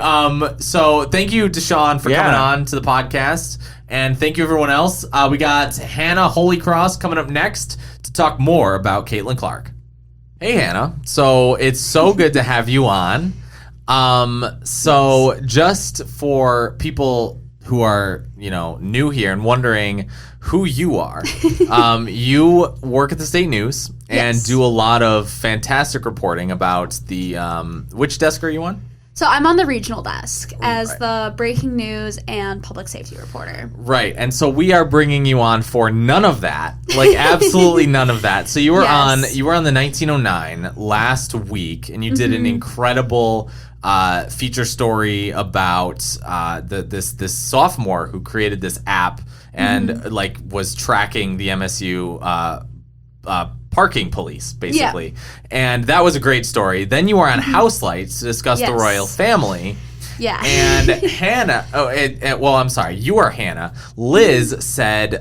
A: so thank you, DeShawn, for coming on to the podcast, and thank you everyone else. We got Hannah Holycross coming up next to talk more about Caitlin Clark. Hey Hannah, so it's so good to have you on. So just for people who are new here and wondering who you are, you work at the State News and do a lot of fantastic reporting about the which desk are you on?
D: So I'm on the regional desk as the breaking news and public safety reporter.
A: Right. And so we are bringing you on for none of that. Like absolutely none of that. So you were on the 1909 last week, and you did an incredible feature story about this sophomore who created this app and like was tracking the MSU parking police, basically. And that was a great story. Then you were on House Lights to discuss the royal family.
D: Yeah.
A: And Hannah, I'm sorry, you are Hannah. Liz said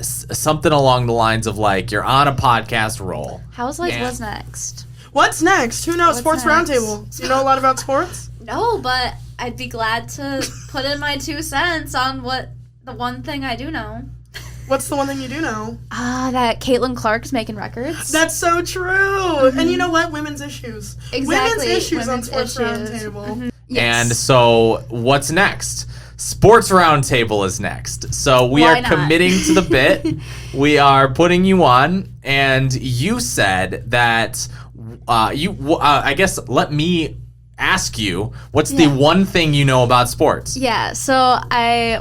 A: something along the lines of like, you're on a podcast roll.
D: House Lights was next.
E: What's next? Who knows? Sports
D: next?
E: Roundtable. Do you know a lot about sports?
D: No, but I'd be glad to put in my 2 cents on what the one thing I do know.
E: What's the one thing you do know?
D: That Caitlin Clark's making records.
E: That's so true. And you know what? Women's issues.
D: Exactly.
E: Women's issues on Sports Roundtable.
D: Yes.
A: And so what's next? Sports Roundtable is next. So we
D: Why
A: are
D: not?
A: committing to the bit. We are putting you on, and you said that I guess let me ask you, what's the one thing you know about sports?
D: Yeah, so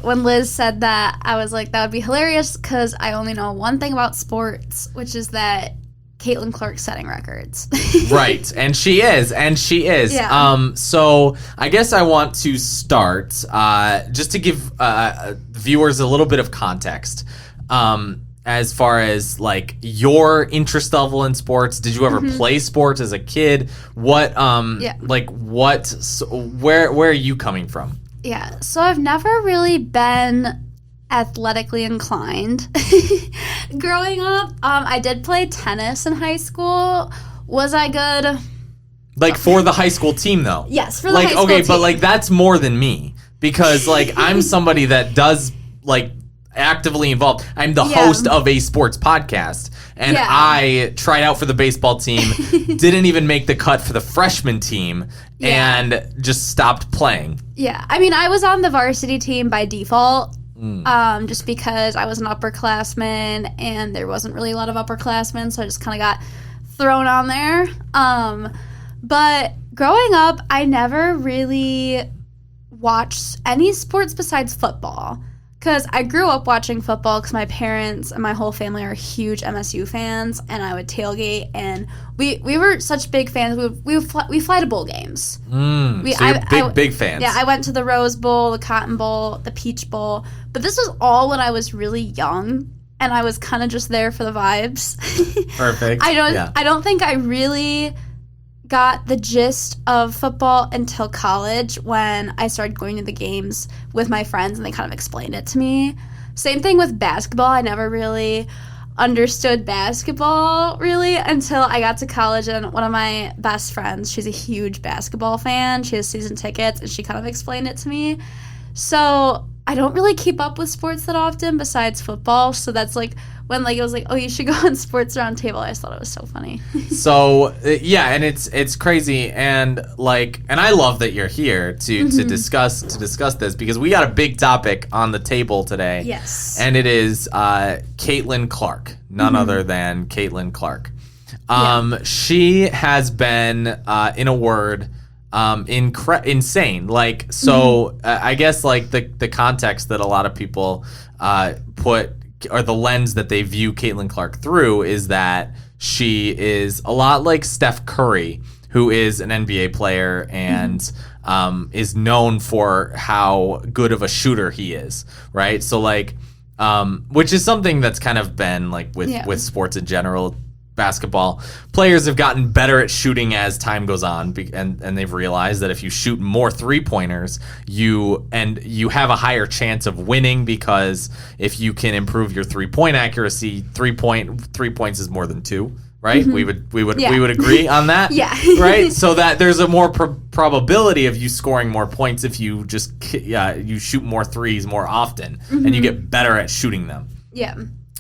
D: when Liz said that, I was like, that would be hilarious because I only know one thing about sports, which is that Caitlin Clark's setting records.
A: Right, and she is.
D: Yeah.
A: So I guess I want to start just to give viewers a little bit of context. As far as like your interest level in sports, did you ever play sports as a kid? What where are you coming from?
D: Yeah, so I've never really been athletically inclined. Growing up, I did play tennis in high school. Was I good?
A: Like for the high school team though?
D: Yes, for the high school
A: team.
D: team.
A: But like that's more than me because like I'm somebody that does like actively involved. I'm the host of a sports podcast, and I tried out for the baseball team, didn't even make the cut for the freshman team, and just stopped playing.
D: Yeah, I mean, I was on the varsity team by default, just because I was an upperclassman, and there wasn't really a lot of upperclassmen, so I just kind of got thrown on there. But growing up, I never really watched any sports besides football. Because I grew up watching football because my parents and my whole family are huge MSU fans, and I would tailgate, and we were such big fans. We fly to bowl games.
A: So you're big fans.
D: Yeah, I went to the Rose Bowl, the Cotton Bowl, the Peach Bowl, but this was all when I was really young, and I was kind of just there for the vibes.
A: Perfect.
D: I don't think I really got the gist of football until college when I started going to the games with my friends and they kind of explained it to me. Same thing with basketball. I never really understood basketball really until I got to college, and one of my best friends, she's a huge basketball fan. She has season tickets, and she kind of explained it to me. So I don't really keep up with sports that often besides football. So that's like when like it was like, oh, you should go on Sports Roundtable. I just thought it was so funny.
A: So and it's crazy, and I love that you're here to discuss this because we got a big topic on the table today.
D: Yes,
A: and it is Caitlin Clark, none other than Caitlin Clark. She has been, in a word, insane. Like, so I guess like the context that a lot of people put, or the lens that they view Caitlin Clark through, is that she is a lot like Steph Curry, who is an NBA player and is known for how good of a shooter he is, right? So like, which is something that's kind of been like with sports in general. Basketball players have gotten better at shooting as time goes on, and they've realized that if you shoot more 3-pointers, you have a higher chance of winning, because if you can improve your 3-point accuracy, 3 points is more than 2, right? We would agree on that.
D: Yeah.
A: Right? So that there's a more probability of you scoring more points if you just you shoot more threes more often, and you get better at shooting them.
D: Yeah.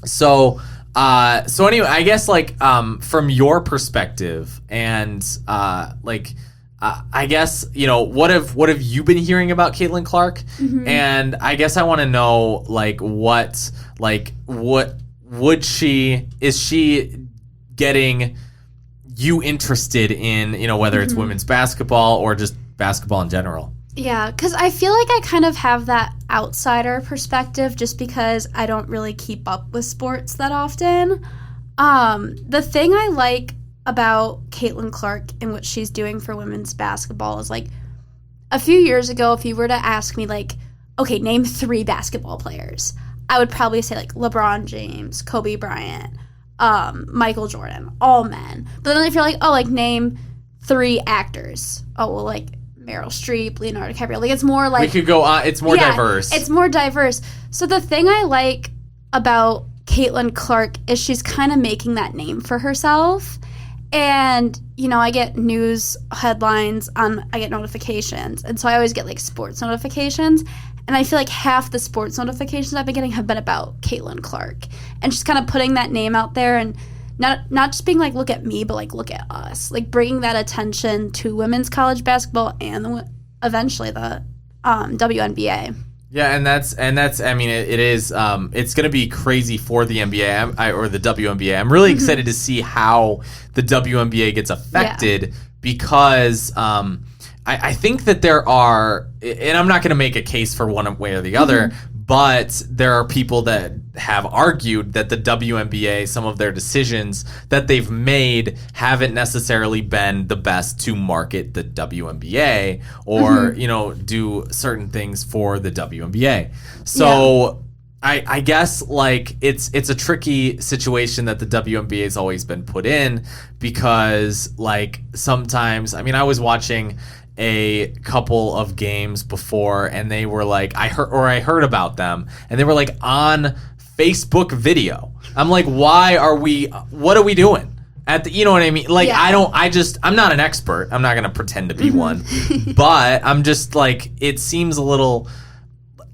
A: So anyway, I guess like from your perspective, and I guess, you know, what have you been hearing about Caitlin Clark? And I guess I want to know is she getting you interested in, you know, whether it's women's basketball or just basketball in general.
D: Yeah, because I feel like I kind of have that outsider perspective just because I don't really keep up with sports that often. The thing I like about Caitlin Clark and what she's doing for women's basketball is, like, a few years ago, if you were to ask me, like, okay, name 3 basketball players, I would probably say, like, LeBron James, Kobe Bryant, Michael Jordan, all men. But then if you're like, oh, like, name 3 actors, oh, well, like, Meryl Streep, Leonardo DiCaprio. Like, it's more like...
A: We could go on. It's more diverse.
D: It's more diverse. So the thing I like about Caitlin Clark is she's kind of making that name for herself. And, you know, I get news headlines I get notifications. And so I always get, like, sports notifications. And I feel like half the sports notifications I've been getting have been about Caitlin Clark. And she's kind of putting that name out there and not just being like, look at me, but like, look at us. Like, bringing that attention to women's college basketball and eventually the WNBA.
A: Yeah, and that's I mean, it is it's going to be crazy for the NBA or the WNBA. I'm really excited to see how the WNBA gets affected because I think that there are, and I'm not going to make a case for one way or the other, but there are people that have argued that the WNBA, some of their decisions that they've made haven't necessarily been the best to market the WNBA or, you know, do certain things for the WNBA. So I guess, like, it's a tricky situation that the WNBA has always been put in because, like, sometimes, I mean, I was watching a couple of games before and they were like, I heard about them and they were like on Facebook video. I'm like, what are we doing you know what I mean? Like, I'm not an expert. I'm not going to pretend to be one, but I'm just like, it seems a little,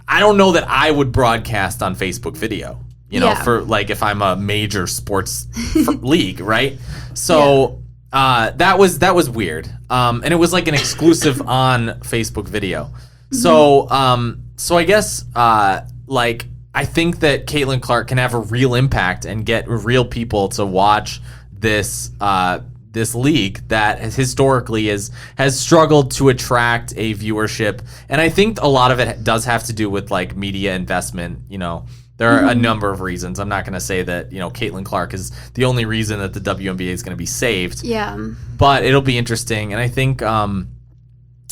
A: I don't know that I would broadcast on Facebook video, you know, for like, if I'm a major sports league, right? So, that was weird. And it was like an exclusive on Facebook video. So I guess like, I think that Caitlin Clark can have a real impact and get real people to watch this league that historically has struggled to attract a viewership. And I think a lot of it does have to do with, like, media investment, you know. There are a number of reasons. I'm not going to say that, you know, Caitlin Clark is the only reason that the WNBA is going to be saved. Yeah. But it'll be interesting. And I think, and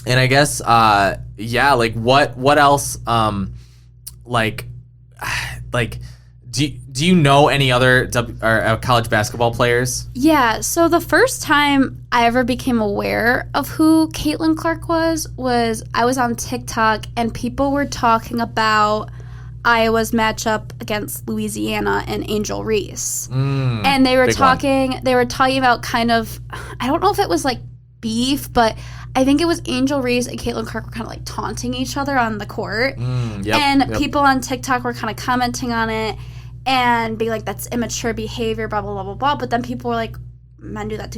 A: I guess, like, what else, like, do you know any other college basketball players? Yeah. So the first time I ever became aware of who Caitlin Clark was I was on TikTok and people were talking about Iowa's matchup against Louisiana and Angel Reese. And they were talking about kind of, I don't know if it was like beef, but I think it was Angel Reese and Caitlin Clark were kind of like taunting each other on the court. People on TikTok were kind of commenting on it and being like, that's immature behavior, blah, blah, blah, blah, blah. But then people were like, men do that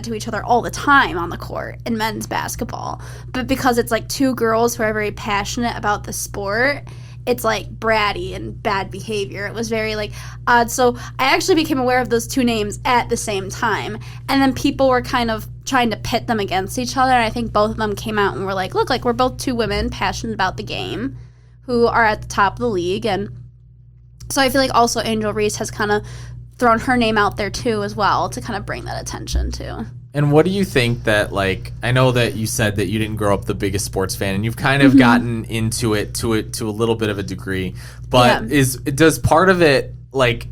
A: to each other all the time on the court in men's basketball. But because it's like two girls who are very passionate about the sport, it's like bratty and bad behavior. It was very like odd. So I actually became aware of those two names at the same time. And then people were kind of trying to pit them against each other. And I think both of them came out and were like, look, like, we're both two women passionate about the game who are at the top of the league. And so I feel like also Angel Reese has kind of thrown her name out there too as well to kind of bring that attention too. And what do you think that, like, I know that you said that you didn't grow up the biggest sports fan and you've kind of gotten into it to a little bit of a degree, but does part of it, like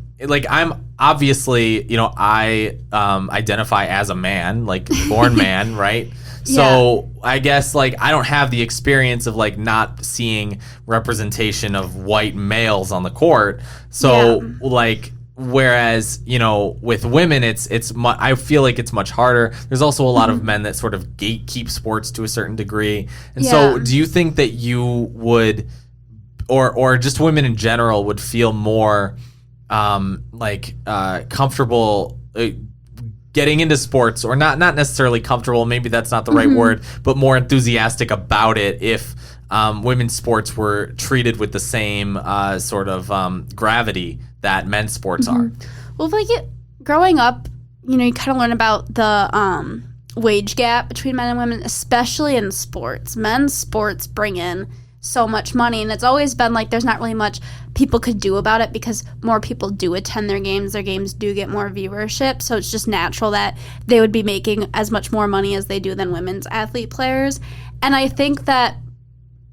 A: I'm obviously, you know, I identify as a man, like born man, right? So I guess, like, I don't have the experience of, like, not seeing representation of white males on the court. So like, whereas, you know, with women, I feel like it's much harder. There's also a lot of men that sort of gatekeep sports to a certain degree. And so do you think that you would, or just women in general would feel more comfortable getting into sports, or not necessarily comfortable, maybe that's not the right word, but more enthusiastic about it if women's sports were treated with the same sort of gravity that men's sports are? Well, like, growing up, you know, you kind of learn about the
D: wage gap between men and women, especially in sports. Men's sports bring in so much money, and it's always been like there's not really much people could do about it because more people do attend their games do get more viewership, so it's just natural that they would be making as much more money as they do than women's athlete players. And I think that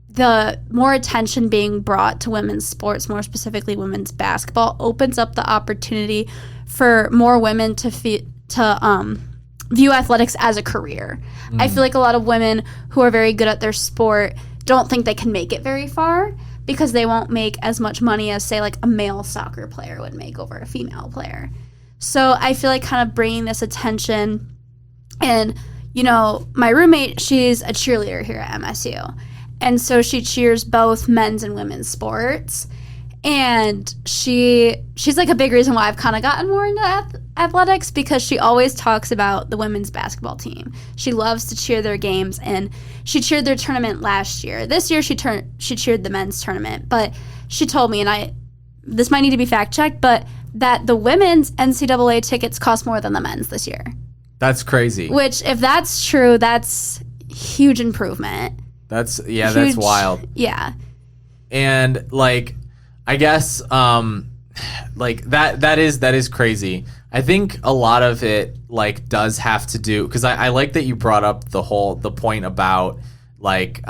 D: the more attention being brought to women's sports, more specifically women's basketball, opens up the opportunity for more women to view athletics as a career. I feel like a lot of women who are very good at their sport don't think they can make it very far because they won't make as much money as, say, like a male soccer player would make over a female player. So I feel like kind of bringing this attention, and, you know, my roommate, she's a cheerleader here at MSU. And so she cheers both men's and women's sports. And she's like a big reason why I've kind of gotten more into athletics, because she always talks about the women's basketball team. She loves to cheer their games, and she cheered their tournament last year. This year she cheered the men's tournament, but she told me, and this might need to be fact checked, but that the women's NCAA tickets cost more than the men's this year.
A: That's crazy.
D: Which, if that's true, that's huge improvement.
A: That's wild.
D: Yeah.
A: And like, I guess like that is crazy. I think a lot of it like does have to do, because I like that you brought up the point about like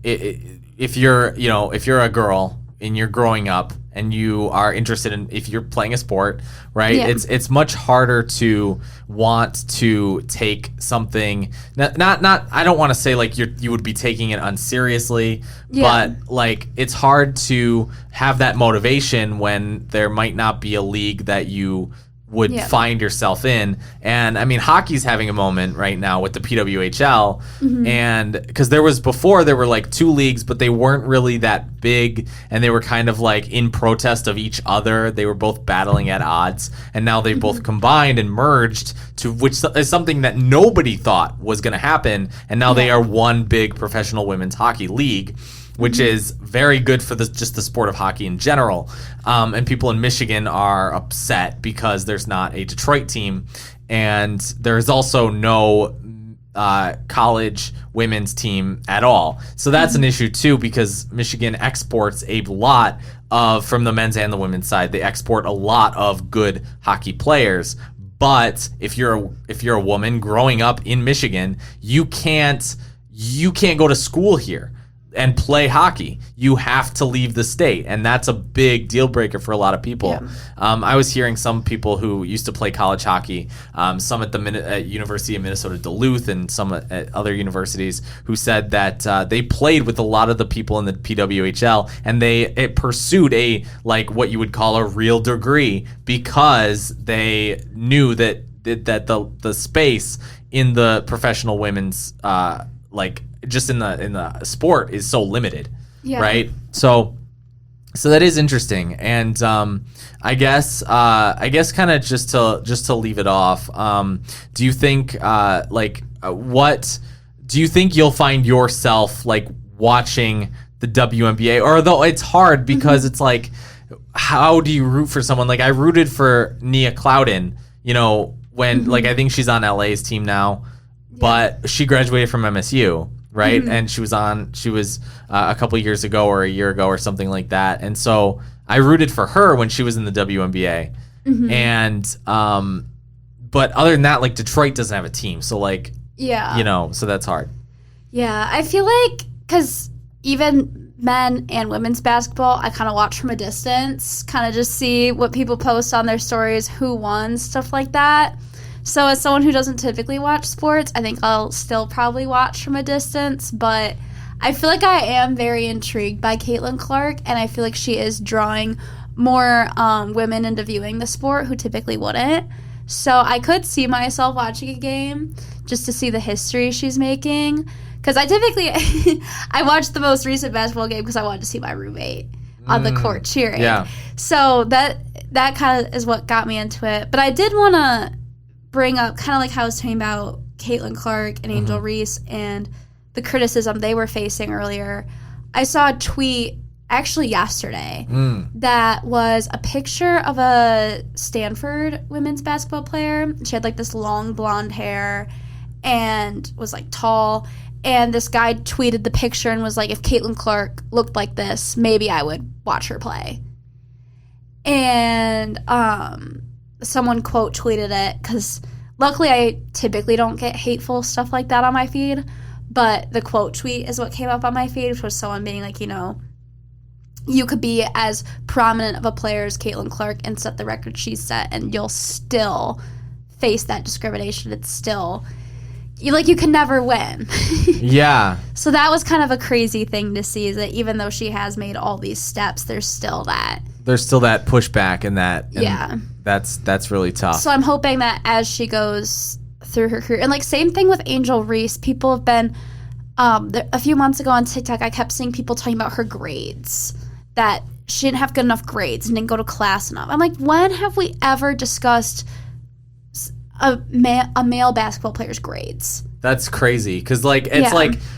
A: if you're a girl and you're growing up and you are interested in, if you're playing a sport, right?
D: Yeah.
A: It's much harder to want to take something, not I don't want to say like you would be taking it unseriously, but like it's hard to have that motivation when there might not be a league that you would find yourself in. And I mean, hockey's having a moment right now with the PWHL, and because there were like 2 leagues, but they weren't really that big, and they were kind of like in protest of each other. They were both battling at odds, and now they both combined and merged, to which is something that nobody thought was going to happen, and now they are one big professional women's hockey league, which is very good for just the sport of hockey in general. And people in Michigan are upset because there's not a Detroit team, and there's also no college women's team at all. So that's an issue too, because Michigan exports a lot from the men's and the women's side. They export a lot of good hockey players. But if you're a woman growing up in Michigan, you can't go to school here and play hockey. You have to leave the state, and that's a big deal breaker for a lot of people. Yeah. I was hearing some people who used to play college hockey, some at University of Minnesota Duluth and some at other universities, who said that they played with a lot of the people in the PWHL, and they pursued a like what you would call a real degree, because they knew that the space in the professional women's just in the sport is so limited, right? So that is interesting, and I guess kind of just to leave it off. Do you think what do you think you'll find yourself like watching the WNBA? Or though it's hard because it's like, how do you root for someone? Like I rooted for Nia Clouden, when like I think she's on LA's team now, but she graduated from MSU. Right. And she was a couple years ago or a year ago or something like that. And so I rooted for her when she was in the WNBA. And, but other than that, like Detroit doesn't have a team. So like, so that's hard.
D: Yeah. I feel like, cause even men and women's basketball, I kind of watch from a distance, kind of just see what people post on their stories, who won, stuff like that. So as someone who doesn't typically watch sports, I think I'll still probably watch from a distance, but I feel like I am very intrigued by Caitlin Clark, and I feel like she is drawing more women into viewing the sport who typically wouldn't. So I could see myself watching a game just to see the history she's making, because I typically I watched the most recent basketball game because I wanted to see my roommate on the court cheering. Yeah. So that kind of is what got me into it. But I did want to bring up kind of like how I was talking about Caitlin Clark and Angel Reese and the criticism they were facing earlier. I saw a tweet actually yesterday that was a picture of a Stanford women's basketball player. She had like this long blonde hair, and was like tall. And this guy tweeted the picture and was like, if Caitlin Clark looked like this, maybe I would watch her play. And someone quote tweeted it, because luckily I typically don't get hateful stuff like that on my feed. But the quote tweet is what came up on my feed, which was someone being like, you could be as prominent of a player as Caitlin Clark and set the record she set, and you'll still face that discrimination. It's still, you can never win.
A: Yeah.
D: So that was kind of a crazy thing to see, is that even though she has made all these steps, there's still that
A: pushback and that. And
D: yeah.
A: That's really tough.
D: So I'm hoping that as she goes through her career, and like same thing with Angel Reese, people have been, a few months ago on TikTok, I kept seeing people talking about her grades, that she didn't have good enough grades and didn't go to class enough. I'm like, when have we ever discussed a male basketball player's grades?
A: That's crazy, because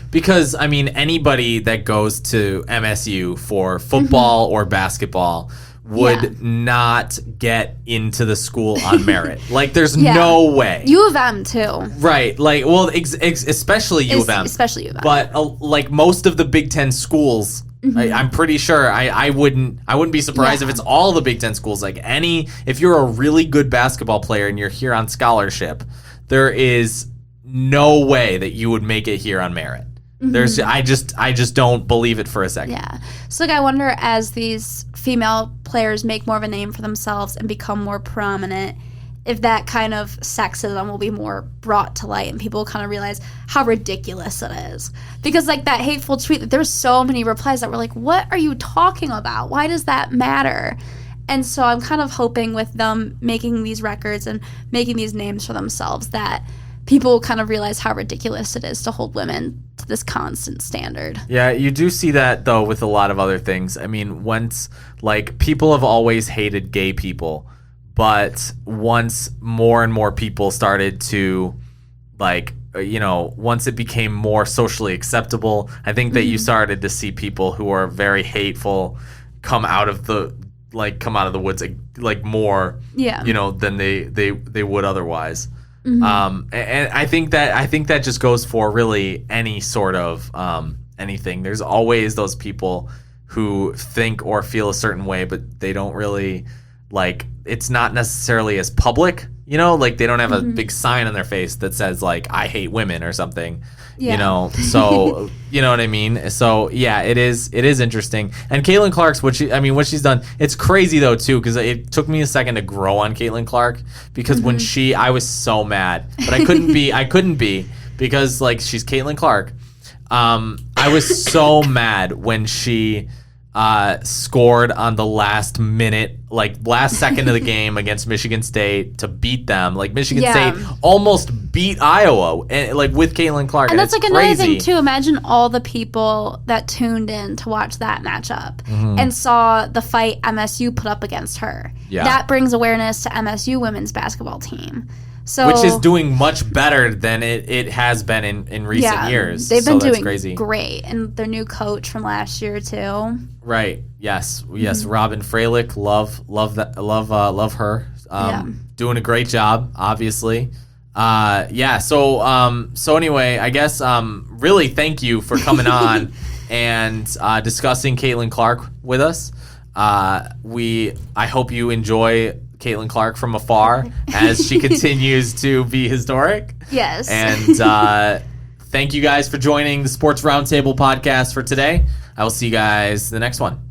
A: because I mean, anybody that goes to MSU for football or basketball would not get into the school on merit. There's no way.
D: U of M too.
A: Right. Especially U of M.
D: Especially U of M.
A: But most of the Big Ten schools, I'm pretty sure I wouldn't be surprised if it's all the Big Ten schools. If you're a really good basketball player and you're here on scholarship, there is no way that you would make it here on merit. I just don't believe it for a second.
D: Yeah. So I wonder, as these female players make more of a name for themselves and become more prominent, if that kind of sexism will be more brought to light and people will kind of realize how ridiculous it is. Because that hateful tweet, there were so many replies that were like, what are you talking about? Why does that matter? And so I'm kind of hoping with them making these records and making these names for themselves that people will kind of realize how ridiculous it is to hold women to this constant standard.
A: Yeah, you do see that, though, with a lot of other things. I mean, once, people have always hated gay people, but once more and more people started to, once it became more socially acceptable, I think that you started to see people who are very hateful come out of the woods, more, than they would otherwise. And I think that just goes for really any sort of anything. There's always those people who think or feel a certain way, but they don't really it's not necessarily as public, they don't have a big sign on their face that says I hate women or something. So you know what I mean? So yeah, it is interesting. And Caitlin Clark's what she's done, it's crazy though too, because it took me a second to grow on Caitlin Clark, because when I was so mad, but I couldn't be because she's Caitlin Clark. I was so mad when she scored on the last minute, last second of the game against Michigan State to beat them. Michigan State almost beat Iowa, and with Caitlin Clark.
D: And that's
A: it's
D: another
A: crazy.
D: thing too. Imagine all the people that tuned in to watch that matchup and saw the fight MSU put up against her.
A: Yeah.
D: That brings awareness to MSU women's basketball team. So,
A: which is doing much better than it has been in recent years.
D: They've been doing
A: crazy.
D: Great. And their new coach from last year too.
A: Right. Yes. Robin Freilich. Love her. Doing a great job, obviously. So anyway, I guess really thank you for coming on and discussing Caitlin Clark with us. I hope you enjoy Caitlin Clark from afar as she continues to be historic.
D: Yes.
A: And thank you guys for joining the Sports Roundtable podcast for today. I will see you guys in the next one.